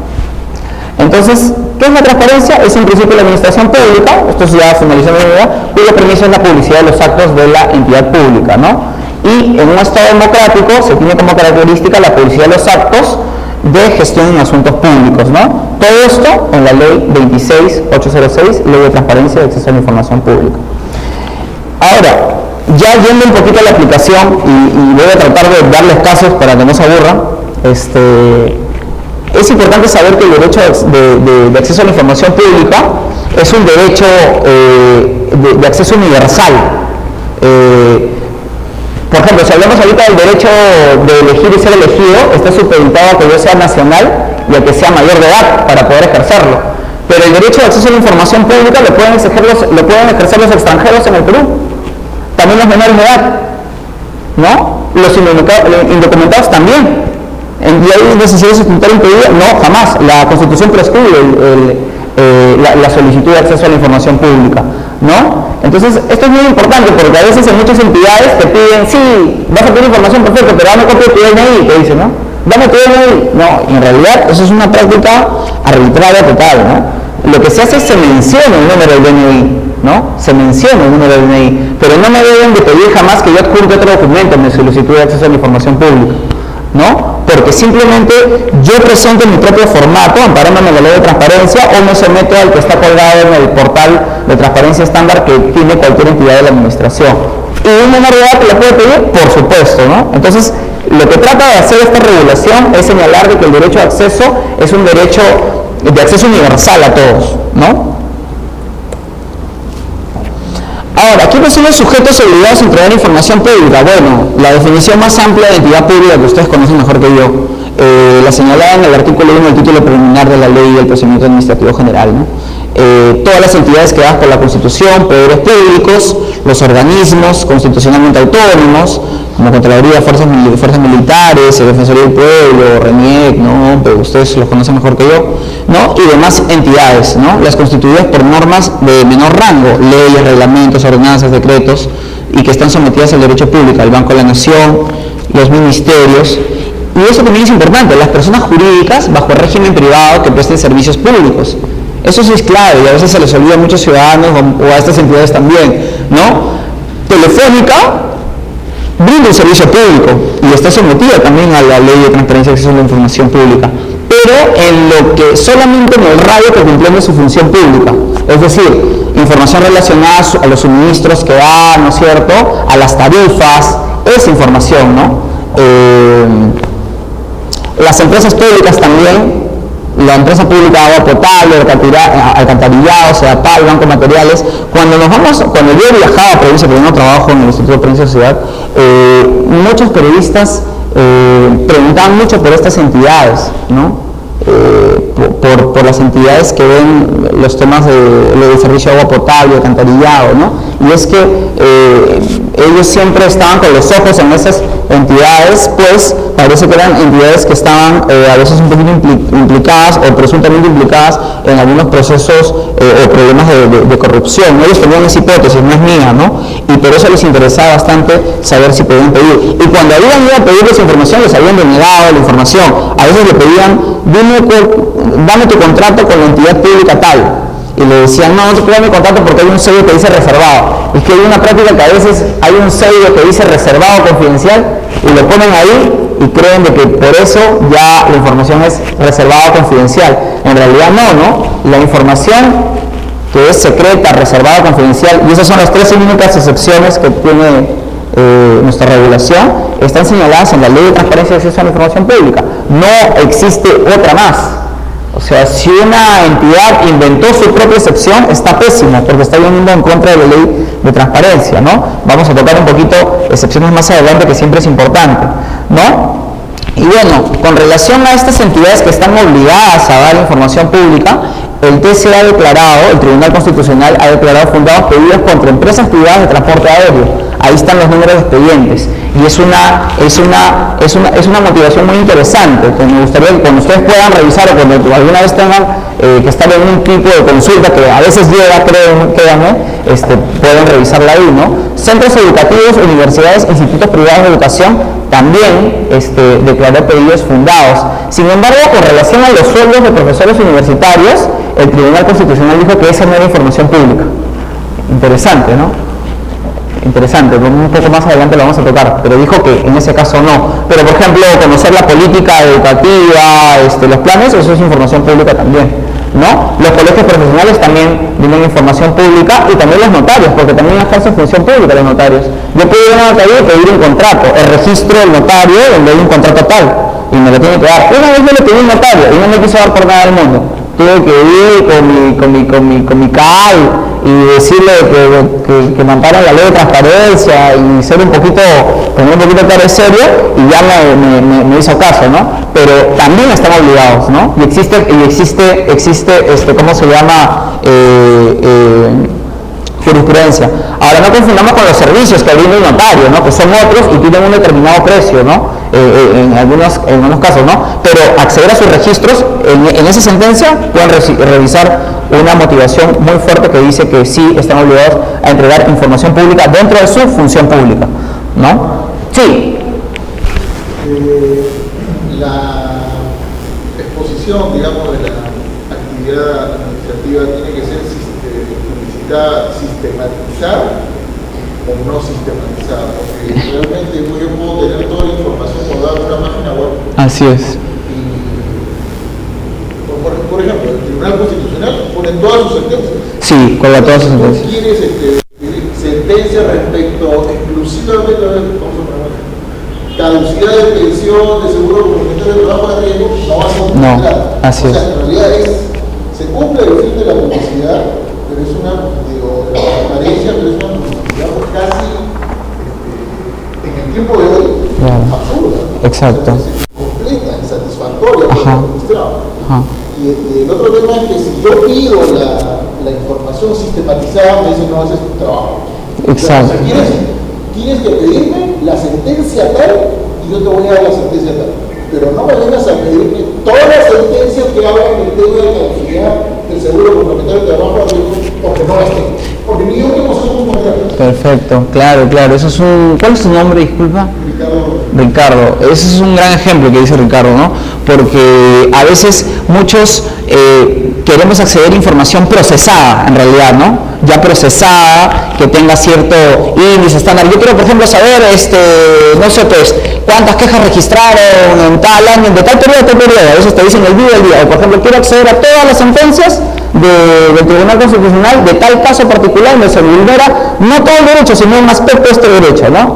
Entonces, ¿qué es la transparencia? Es un principio de la administración pública, esto ya finalizando la idea, cuya premisa es la publicidad de los actos de la entidad pública, ¿no? Y en un Estado democrático se tiene como característica la publicidad de los actos de gestión en asuntos públicos, ¿no? Todo esto en la ley 26806, ley de transparencia y acceso a la información pública. Ahora, ya yendo un poquito a la aplicación, y voy a tratar de darles casos para que no se aburran, es importante saber que el derecho de acceso a la información pública es un derecho de acceso universal. Por ejemplo, si hablamos ahorita del derecho de elegir y ser elegido, está supeditado a que yo sea nacional y a que sea mayor de edad para poder ejercerlo. Pero el derecho de acceso a la información pública lo pueden ejercer los extranjeros en el Perú, también los menores de edad, ¿no? Los indocumentados también. ¿Y hay necesidad sustitutoria impedida? No, jamás. La Constitución prescribe la solicitud de acceso a la información pública, ¿no? Entonces, esto es muy importante porque a veces en muchas entidades te piden, sí, vas a pedir información, perfecto, pero dame copia de tu DNI, te dicen, ¿no? Dame tu DNI. No, en realidad eso es una práctica arbitraria total, ¿no? Lo que se hace es se menciona el número del DNI, ¿no? Se menciona el número del DNI, pero no me deben de pedir jamás que yo adjunte otro documento en mi solicitud de acceso a la información pública, ¿no? Porque simplemente yo presento mi propio formato, amparándome en la ley de transparencia, o me someto al que está colgado en el portal de transparencia estándar que tiene cualquier entidad de la administración. ¿Y un menor de edad que lo puede pedir? Por supuesto, ¿no? Entonces, lo que trata de hacer esta regulación es señalar de que el derecho de acceso es un derecho de acceso universal a todos, ¿no? Ahora, ¿quiénes son los sujetos obligados a entregar información pública? Bueno, la definición más amplia de entidad pública que ustedes conocen mejor que yo, la señalada en el artículo 1 del título preliminar de la Ley y el Procedimiento Administrativo General, ¿no? Todas las entidades creadas por la Constitución, poderes públicos, los organismos constitucionalmente autónomos, como Contraloría, Fuerzas Militares, Defensoría del Pueblo, RENIEC, ¿no? Pero ustedes los conocen mejor que yo, ¿no? Y demás entidades, ¿no? Las constituidas por normas de menor rango, leyes, reglamentos, ordenanzas, decretos, y que están sometidas al derecho público, al Banco de la Nación, los ministerios. Y eso también es importante, las personas jurídicas bajo el régimen privado que presten servicios públicos. Eso sí es clave y a veces se les olvida a muchos ciudadanos o a estas entidades también, ¿no? Telefónica brinda un servicio público y está sometida también a la Ley de Transparencia y Acceso a la Información Pública, pero en lo que solamente en el radio que cumple su función pública, es decir, información relacionada a los suministros que da, ¿no es cierto?, a las tarifas, esa información, ¿no? Las empresas públicas también, la empresa pública de agua potable, alcantarillado, CEDAPAL, Banco de Materiales, cuando yo viajaba a provincia, porque no trabajo en el Instituto de Prensa y Sociedad, muchos periodistas preguntaban mucho por estas entidades, ¿no? Por las entidades que ven los temas del servicio de agua potable, alcantarillado, ¿no? Y es que ellos siempre estaban con los ojos en esas entidades, pues parece que eran entidades que estaban a veces un poquito implicadas o presuntamente implicadas en algunos procesos o problemas de corrupción. Ellos tenían esa hipótesis, no es mía, ¿no? Y por eso les interesaba bastante saber si podían pedir. Y cuando habían ido a pedir esa información, les habían denegado la información. A veces le pedían, dame tu contrato con la entidad pública tal. Y le decían, no te puedo dar mi contrato porque hay un sello que dice reservado. Es que hay una práctica que a veces hay un sello que dice reservado confidencial y lo ponen ahí y creen de que por eso ya la información es reservada confidencial. En realidad no. La información que es secreta, reservada confidencial, y esas son las tres únicas excepciones que tiene nuestra regulación, están señaladas en la Ley de Transparencia y Acceso a la Información Pública. No existe otra más. O sea, si una entidad inventó su propia excepción, está pésimo, porque está yendo en contra de la ley de transparencia, ¿no? Vamos a tocar un poquito excepciones más adelante, que siempre es importante, ¿no? Y bueno, con relación a estas entidades que están obligadas a dar información pública, el TC ha declarado, el Tribunal Constitucional ha declarado fundados pedidos contra empresas privadas de transporte aéreo. Ahí están los números de expedientes. Y es una motivación muy interesante, que me gustaría que cuando ustedes puedan revisar o cuando alguna vez tengan que estar en un tipo de consulta que a veces llega, créanme, pueden revisarla ahí, ¿no? Centros educativos, universidades, institutos privados de educación también declaró pedidos fundados. Sin embargo, con relación a los sueldos de profesores universitarios, el Tribunal Constitucional dijo que esa no era información pública. Interesante, ¿no? Interesante, un poco más adelante lo vamos a tocar, pero dijo que en ese caso no. Pero por ejemplo, conocer la política educativa, los planes, eso es información pública también, ¿no? Los colegios profesionales también tienen información pública y también los notarios, porque también ejercen función pública los notarios. Yo puedo ir a una notaría y pedir un contrato, el registro del notario donde hay un contrato tal, y me lo tiene que dar. Una vez yo le pedí un notario y no me quiso dar por nada del mundo. Tuve que ir con mi CAI y decirle que me amparan la ley de transparencia y ser poner un poquito cara de serio, y ya me hizo caso, ¿no? Pero también están obligados, ¿no? Y existe ¿cómo se llama? Jurisprudencia. Ahora no confundamos con los servicios que brinda el notario, ¿no? Que son otros y tienen un determinado precio, ¿no? En algunos casos, ¿no? Pero acceder a sus registros, en esa sentencia pueden revisar una motivación muy fuerte que dice que sí están obligados a entregar información pública dentro de su función pública, ¿no? Sí. La exposición, digamos, de la actividad administrativa tiene que ser sistematizar o no sistematizar, porque realmente yo puedo tener toda la información guardada en una página web. Así es. Por ejemplo, el Tribunal Constitucional pone todas sus sentencias. Sí, cuelga todas sus sentencias. ¿Quieres sentencia respecto exclusivamente a caducidad de pensión, de seguro complementario de trabajo de riesgo? No va a ser no, así es. En realidad se cumple el fin de la publicidad, pero es una, la transparencia, pero es una, digamos, casi en el tiempo de hoy, absurda, ¿no? Exacto. Entonces, completa, insatisfactoria para el magistrado. Y el otro tema es que si yo pido la información sistematizada, me dicen, no, ese es tu trabajo. Exacto. O sea, tienes que pedirme la sentencia tal y yo te voy a dar la sentencia tal. Pero no me vengas a pedirme todas las sentencias que hablan del tema de la caducidad del seguro complementario de trabajo, porque no las tengo. Porque ni yo mismo soy un contrato. Perfecto, claro. Eso es un... ¿Cuál es tu nombre, disculpa? Ricardo. Ricardo, ese es un gran ejemplo que dice Ricardo, ¿no? Porque a veces muchos queremos acceder a información procesada, en realidad, ¿no? Ya procesada, que tenga cierto índice estándar. Yo quiero, por ejemplo, saber, no sé, pues, cuántas quejas registraron en tal año, de tal periodo a tal periodo. A veces te dicen el día del día. O, por ejemplo, quiero acceder a todas las sentencias del Tribunal Constitucional de tal caso particular donde se vulnera no todo el derecho, sino un aspecto de este derecho, ¿no?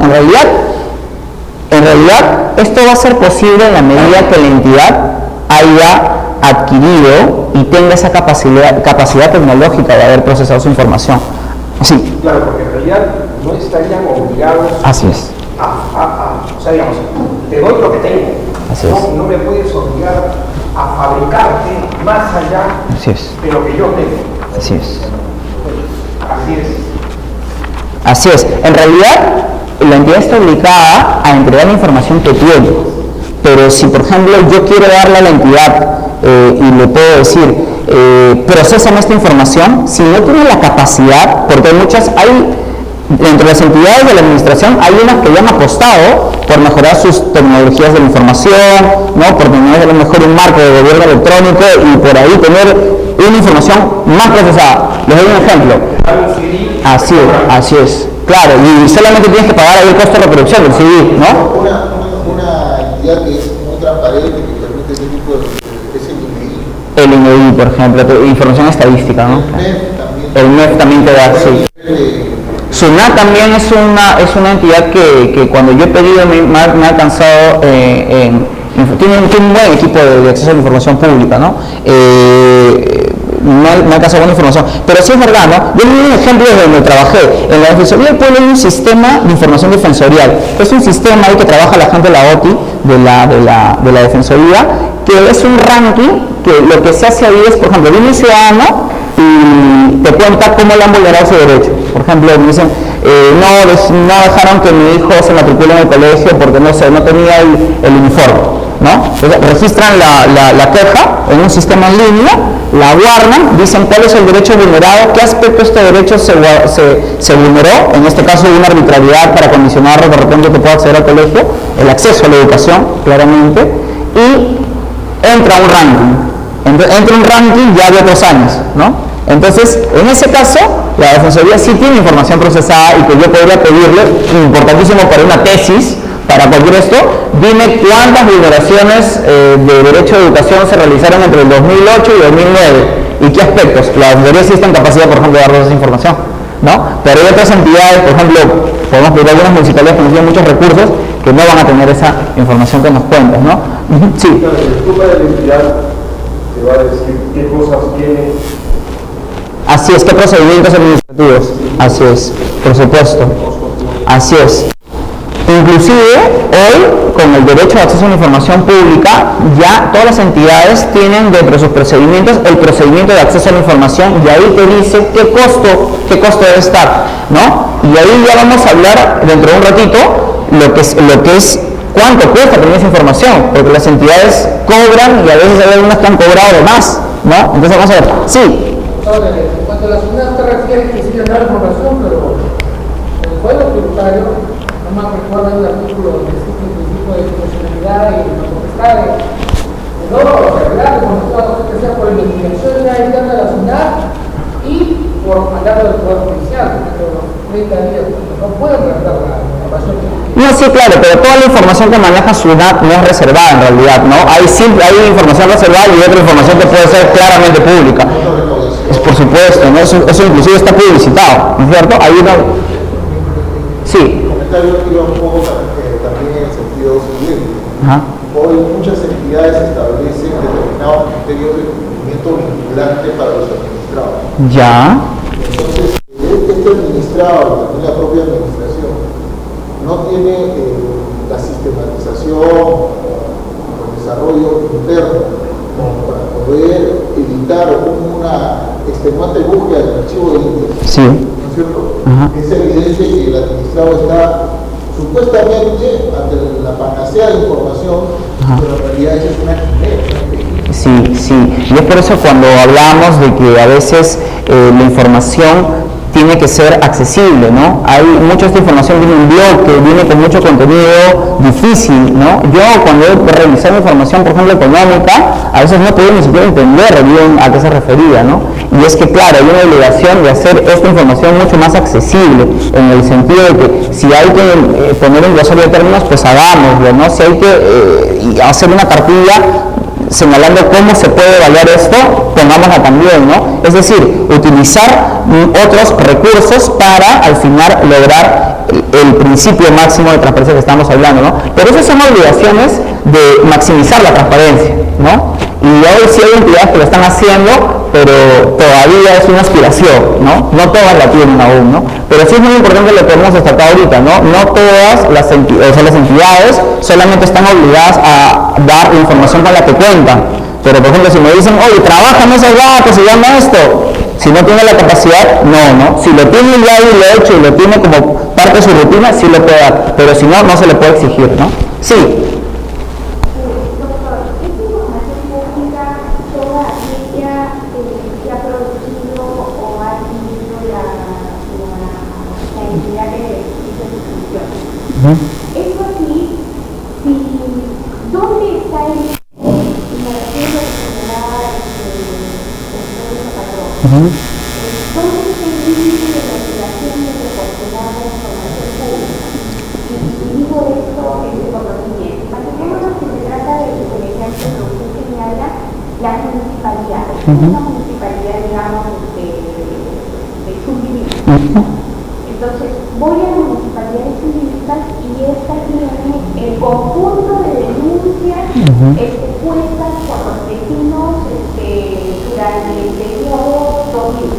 En realidad, esto va a ser posible en la medida que la entidad haya adquirido y tenga esa capacidad tecnológica de haber procesado su información. Sí. Claro, porque en realidad no estarían obligados. Así es. O sea, digamos, te doy lo que tengo. Así es. No me puedes obligar a fabricarte más allá Así es. de lo que yo tengo. Así es. Así es. Así es. En realidad, la entidad está obligada a entregar la información que tiene. Pero si, por ejemplo, yo quiero darle a la entidad y le puedo decir, procésame esta información, si no tiene la capacidad, porque dentro de las entidades de la administración hay unas que ya han apostado por mejorar sus tecnologías de la información, ¿no? Por tener a lo mejor un marco de gobierno electrónico y por ahí tener una información más procesada. Les doy un ejemplo. Así es. Claro, y solamente tienes que pagar ahí el costo de reproducción del CD, ¿no? Una entidad que es muy transparente, que permite ese tipo de... es El INEI, por ejemplo, información estadística, ¿no? El MEF también te da, sí. SUNAT también es una entidad que cuando yo he pedido me ha alcanzado tiene un buen equipo de acceso a la información pública, ¿no? Me ha alcanzado buena información, pero sí es verdad, ¿no? Yo le doy un ejemplo desde donde trabajé. En la Defensoría del Pueblo hay un sistema de información defensorial. Es un sistema ahí que trabaja la gente de la OTI, de la Defensoría, que es un ranking que lo que se hace ahí es, por ejemplo, viene un ciudadano y te cuenta cómo le han vulnerado su derecho. Por ejemplo, me dicen, no dejaron que mi hijo se matricule en el colegio porque no tenía el uniforme, ¿no? Entonces, registran la queja en un sistema en línea, la guardan, dicen cuál es el derecho vulnerado, qué aspecto de este derecho se vulneró, en este caso una arbitrariedad para condicionar de repente que pueda acceder al colegio, el acceso a la educación, claramente, y entra un ranking ya de otros años, ¿no? Entonces, en ese caso, la Defensoría sí tiene información procesada y que yo podría pedirle, importantísimo para una tesis, para cualquier esto, dime cuántas vulneraciones de derecho de educación se realizaron entre el 2008 y 2009 y qué aspectos. La Defensoría sí está en capacidad, por ejemplo, de darnos esa información, ¿no? Pero hay otras entidades, por ejemplo, podemos pedir algunas municipalidades que nos tienen muchos recursos que no van a tener esa información que nos cuentas, ¿no? Sí. El grupo de la entidad te va a decir qué cosas tiene. Así es, ¿qué procedimientos administrativos? Así es, por supuesto. Así es. Inclusive, hoy, con el derecho de acceso a la información pública, ya todas las entidades tienen dentro de sus procedimientos el procedimiento de acceso a la información y ahí te dice qué costo debe estar, ¿no? Y ahí ya vamos a hablar dentro de un ratito lo que es cuánto cuesta tener esa información, porque las entidades cobran y a veces hay algunas que han cobrado de más, ¿no? Entonces vamos a ver. Sí. En cuanto a las unidades te refieres que sí tendrá información, pero el código tributario, no más recuerda el artículo donde existe el principio de proporcionalidad y de la potestad de no regular, como que sea por investigación interna de la unidad y por mandato del Poder Judicial, dentro de los 30 días, no pueden redactar la información. No, sí, claro, pero toda la información que maneja SUNAT no es reservada en realidad, ¿no? Hay información reservada y otra información que puede ser claramente pública. Es por supuesto, ¿no? Eso inclusive está publicitado, ¿no es cierto? Hay una... Sí. El comentario iba un poco también en el sentido siguiente. Ajá. Hoy muchas entidades establecen determinados criterios de cumplimiento vinculante para los administrados. Ya. Entonces, este administrado, también la propia administración, no tiene la sistematización o el desarrollo interno para poder evitar una extenuante búsqueda del archivo de índice. Sí. ¿No es cierto? Ajá. Es evidente que el administrado está supuestamente ante la panacea de información, Ajá. pero en realidad eso es una quimera. Sí. Y es por eso cuando hablamos de que a veces la información tiene que ser accesible, ¿no? Hay mucha esta información viene en bloque, viene con mucho contenido difícil, ¿no? Yo cuando he revisado información, por ejemplo, económica, a veces no podía ni siquiera entender bien a qué se refería, ¿no? Y es que, claro, hay una obligación de hacer esta información mucho más accesible, en el sentido de que si hay que poner un glosario de términos, pues hagámoslo, ¿no? Si hay que hacer una cartilla señalando cómo se puede evaluar esto, pongámosla también, ¿no? Es decir, utilizar otros recursos para al final lograr el principio máximo de transparencia que estamos hablando, ¿no? Pero esas son obligaciones de maximizar la transparencia, ¿no? Y hoy sí hay entidades que lo están haciendo, pero todavía es una aspiración, ¿no? No todas la tienen aún, ¿no? Pero sí es muy importante lo que hemos destacado ahorita, ¿no? No todas las entidades solamente están obligadas a dar la información con la que cuentan. Pero, por ejemplo, si me dicen, oye, trabaja en esos datos, se llama esto. Si no tiene la capacidad, no. Si lo tiene ya y lo ha hecho y lo tiene como parte de su rutina, sí lo puede dar. Pero si no, no se le puede exigir, ¿no? Sí. Eso sí, ¿dónde está el ¿Dónde está el límite de la obligación de proporcionar la información pública? Y digo esto por lo siguiente. Imaginémonos que se trata de, por ejemplo, lo que usted señala, la municipalidad. Una municipalidad, digamos, de Chumbivilcas. Entonces, voy a la municipalidad de Chumbivilcas y esta tiene el conjunto de denuncias puestas por los vecinos durante el periodo 2000.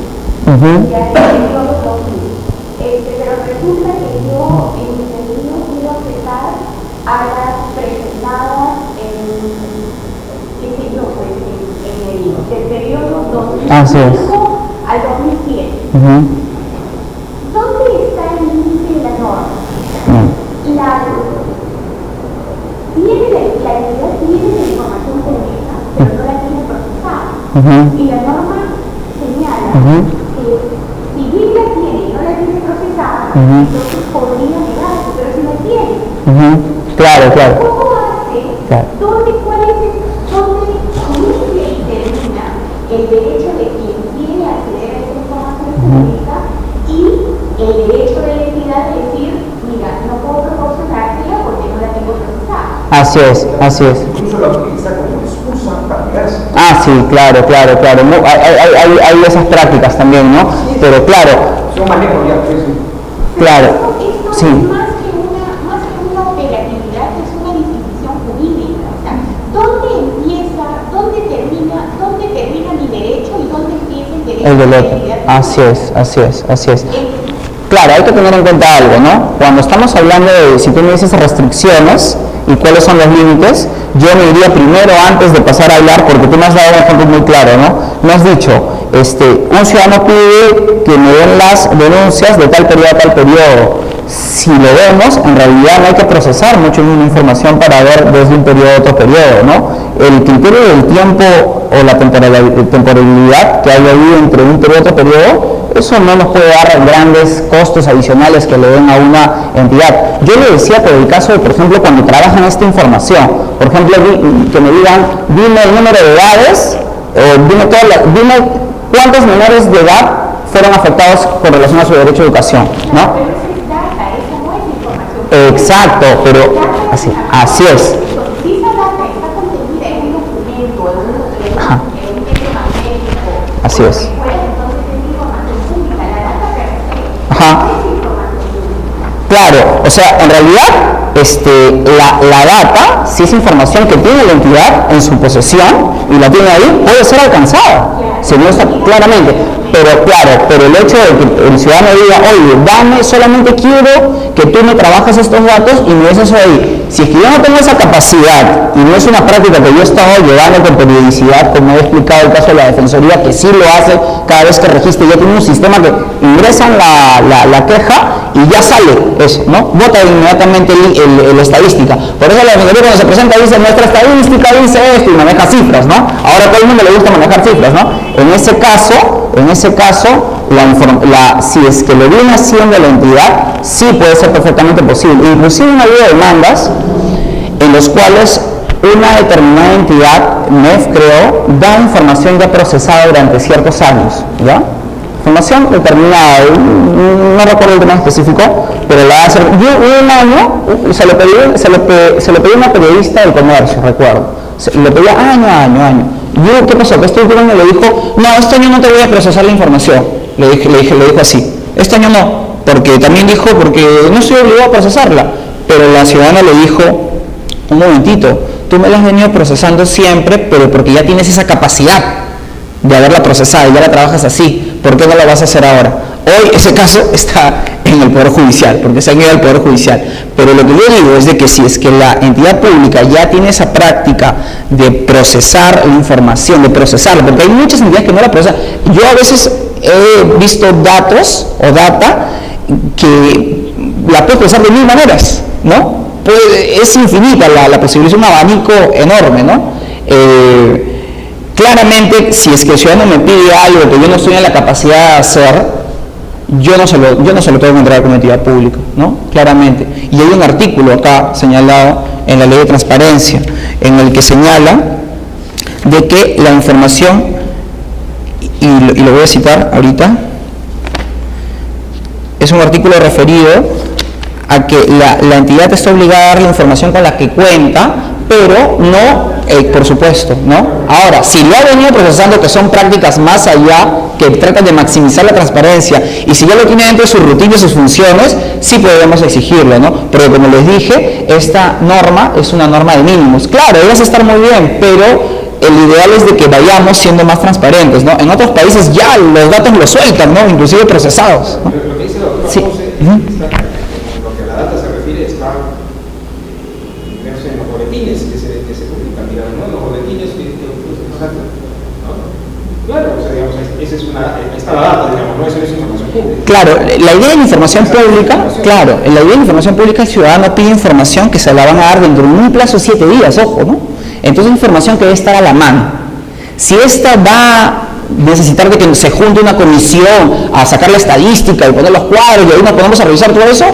Ya el periodo 2000. Pero resulta que yo en mi término quiero aceptar a las presentadas en el periodo 2005 al 2007. ¿Dónde está el límite de la norma? Tiene la entidad tiene la información pública, pero no la tiene procesada. Y la norma señala que si bien la tiene y no la tiene procesada, entonces podría negarse, pero si la tiene. Claro. ¿Cómo hace? ¿Dónde determina el derecho de quien quiere acceder a esa información pública y el derecho de la entidad de decir, mira, no puedo proporcionártela porque no la tengo procesada? Así es. Incluso la utiliza como excusa para negarse. Sí, claro. Hay esas prácticas también, ¿no? Pero claro. Son manejos ya, pues. Claro. Esto Sí. es más que una operatividad, es una distinción jurídica. O sea, ¿dónde termina mi derecho y dónde empieza el derecho El del de la otro. entidad? Así es. Claro, hay que tener en cuenta algo, ¿no? Cuando estamos hablando de, si tú me dices restricciones y cuáles son los límites, yo me iría primero antes de pasar a hablar, porque tú me has dado un ejemplo muy claro, ¿no? Me has dicho, un ciudadano pide que me den las denuncias de tal periodo a tal periodo. Si lo vemos, en realidad no hay que procesar mucho una información para ver desde un periodo a otro periodo, ¿no? El criterio del tiempo o la temporalidad que hay ahí entre un periodo y otro periodo, eso no nos puede dar grandes costos adicionales que le den a una entidad. Yo le decía por el caso de, por ejemplo, cuando trabajan esta información, por ejemplo, que me digan, dime el número de edades, o dime cuántos menores de edad fueron afectados con relación a su derecho a educación, ¿no? Pero eso es data, eso no es información. Exacto, pero así es. Si esa data está contenida en un documento, en un medio magnético, así es. Entonces es información pública, la data per se no es información pública. Claro, o sea, en realidad la data, si es información que tiene la entidad en su posesión y la tiene ahí, puede ser alcanzada, si no está claramente. Pero el hecho de que el ciudadano diga, oye, solamente quiero que tú me trabajes estos datos y me des eso ahí. Si es que yo no tengo esa capacidad y no es una práctica que yo he estado llevando con periodicidad, como he explicado el caso de la Defensoría, que sí lo hace cada vez que registra, ya tiene un sistema que ingresan la queja y ya sale eso, ¿no? Vota inmediatamente el estadística. Por eso la Defensoría cuando se presenta dice, nuestra estadística dice esto y maneja cifras, ¿no? Ahora a todo el mundo le gusta manejar cifras, ¿no? En ese caso, si es que le viene haciendo a la entidad, sí puede ser perfectamente posible. Inclusive ha habido demandas en los cuales una determinada entidad, NEF creo, da información ya procesada durante ciertos años, ¿ya? Información determinada, no recuerdo el tema específico, pero la hace. Yo un año se lo pedí a una periodista del comercio, recuerdo. Lo pedía año. Yo, ¿qué pasó? Que este último año le dijo, no, este año no te voy a procesar la información. Le dijo así, este año no, porque no estoy obligado a procesarla. Pero la ciudadana le dijo, un momentito, tú me la has venido procesando siempre, pero porque ya tienes esa capacidad de haberla procesado y ya la trabajas así, ¿por qué no la vas a hacer ahora? Hoy ese caso está en el Poder Judicial, porque se han ido al Poder Judicial. Pero lo que yo digo es de que si es que la entidad pública ya tiene esa práctica de procesar la información, de procesarla, porque hay muchas entidades que no la procesan. Yo a veces he visto datos o data que la puedes procesar de 1000 maneras, ¿no? Es infinita la posibilidad, es un abanico enorme, ¿no? Claramente, si es que el ciudadano me pide algo que yo no estoy en la capacidad de hacer, yo no se lo tengo que entregar como entidad pública, ¿no? Claramente. Y hay un artículo acá señalado en la Ley de Transparencia, en el que señala de que la información, y lo voy a citar ahorita, es un artículo referido a que la entidad está obligada a dar la información con la que cuenta, pero no, por supuesto, ¿no? Ahora, si lo ha venido procesando, que son prácticas más allá, que tratan de maximizar la transparencia, y si ya lo tiene dentro de sus rutinas y sus funciones, sí podemos exigirlo, ¿no? Porque como les dije, esta norma es una norma de mínimos. Claro, debe estar muy bien, pero el ideal es de que vayamos siendo más transparentes, ¿no? En otros países ya los datos los sueltan, ¿no? Inclusive procesados, ¿no? Lo que dice la doctora Sí. Ponce, lo que a la data se refiere está en los boletines que se publican, digamos, ¿no? En los boletines claro, o sea, digamos, esa es está la data, digamos, no eso es información pública. Claro, la idea de la información pública, claro, en la idea de la información pública el ciudadano pide información que se la van a dar dentro de un plazo de 7 días, ojo, ¿no? Entonces información que debe estar a la mano. Si esta va a necesitar de que se junte una comisión a sacar la estadística y poner los cuadros y ahí nos ponemos a revisar todo eso,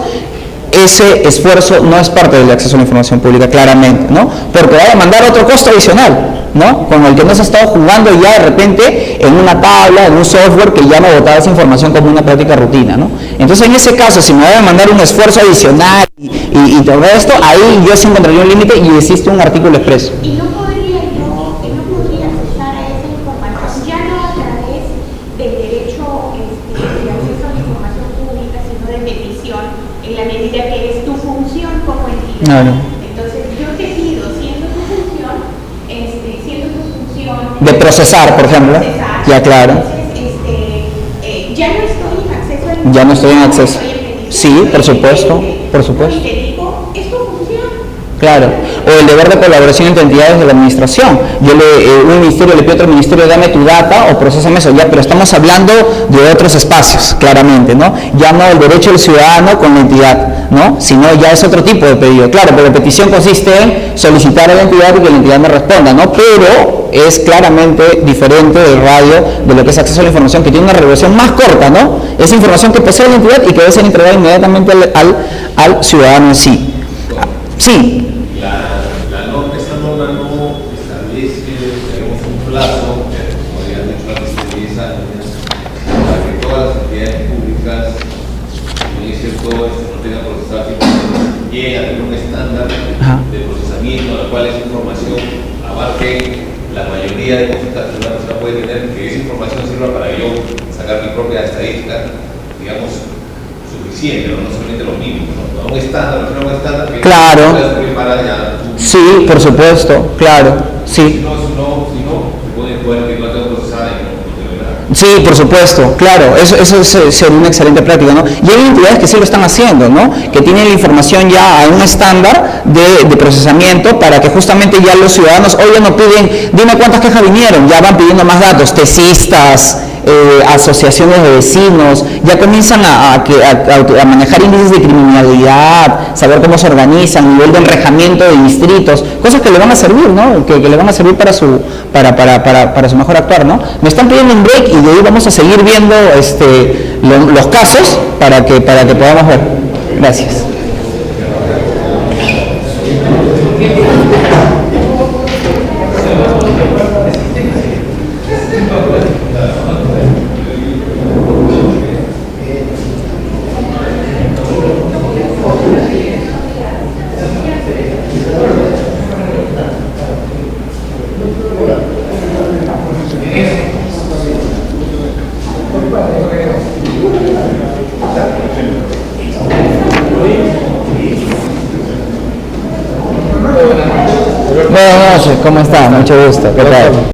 ese esfuerzo no es parte del acceso a la información pública, claramente, ¿no? Porque va a demandar otro costo adicional, ¿no? Con el que no se ha estado jugando ya de repente en una tabla, en un software que ya no botaba esa información como una práctica rutina, ¿no? Entonces, en ese caso, si me va a demandar un esfuerzo adicional y todo esto, ahí yo sí encontraría un límite y existe un artículo expreso. Y no podría accesar a esa información, ya no a través del derecho de acceso a la información pública, sino de petición, en la medida que es tu función como entidad. Claro. Entonces, yo te pido, siendo tu función, de procesar, por ejemplo. Ya, claro. Entonces, ya no estoy en acceso a la información. Ya no estoy en acceso. Sí, por supuesto, por supuesto. Y te digo, es tu función. Claro, o el deber de colaboración entre entidades de la administración. Un ministerio le pide a otro ministerio, dame tu data o procésame eso, ya, pero estamos hablando de otros espacios, claramente, ¿no? Ya no el derecho del ciudadano con la entidad, ¿no? Sino ya es otro tipo de pedido. Claro, pero la petición consiste en solicitar a la entidad y que la entidad me responda, ¿no? Pero es claramente diferente del radio de lo que es acceso a la información, que tiene una regulación más corta, ¿no? Es información que posee la entidad y que debe ser entregada inmediatamente al ciudadano en sí. Sí. Esta norma no establece, digamos, un plazo, como habían dicho antes, de 10 años, para que todas las entidades públicas, en ese sector, no tengan procesado, lleguen a tener un estándar de procesamiento, a la cual esa información abarque la mayoría de cosas que una persona puede tener, que esa información sirva para yo sacar mi propia estadística, digamos, suficiente, no solamente lo mínimo, ¿no? A un estándar, un estándar que claro. Para ya, sí, por supuesto, claro, sí. Si no, se puede jugar que no tengo procesada y no tengo nada. Sí, por supuesto, claro, eso sería una excelente práctica, ¿no? Y hay entidades que sí lo están haciendo, ¿no? Que tienen la información ya a un estándar de procesamiento para que justamente ya los ciudadanos hoy ya no piden, dime cuántas quejas vinieron, ya van pidiendo más datos, tesistas, asociaciones de vecinos, ya comienzan a manejar índices de criminalidad, saber cómo se organizan, nivel de enrejamiento de distritos, cosas que le van a servir, ¿no? Que le van a servir para su mejor actuar, ¿no? Me están pidiendo un break y de ahí vamos a seguir viendo los casos para que podamos ver. Gracias. Buenas noches, ¿cómo está? Mucho gusto. ¿Qué tal?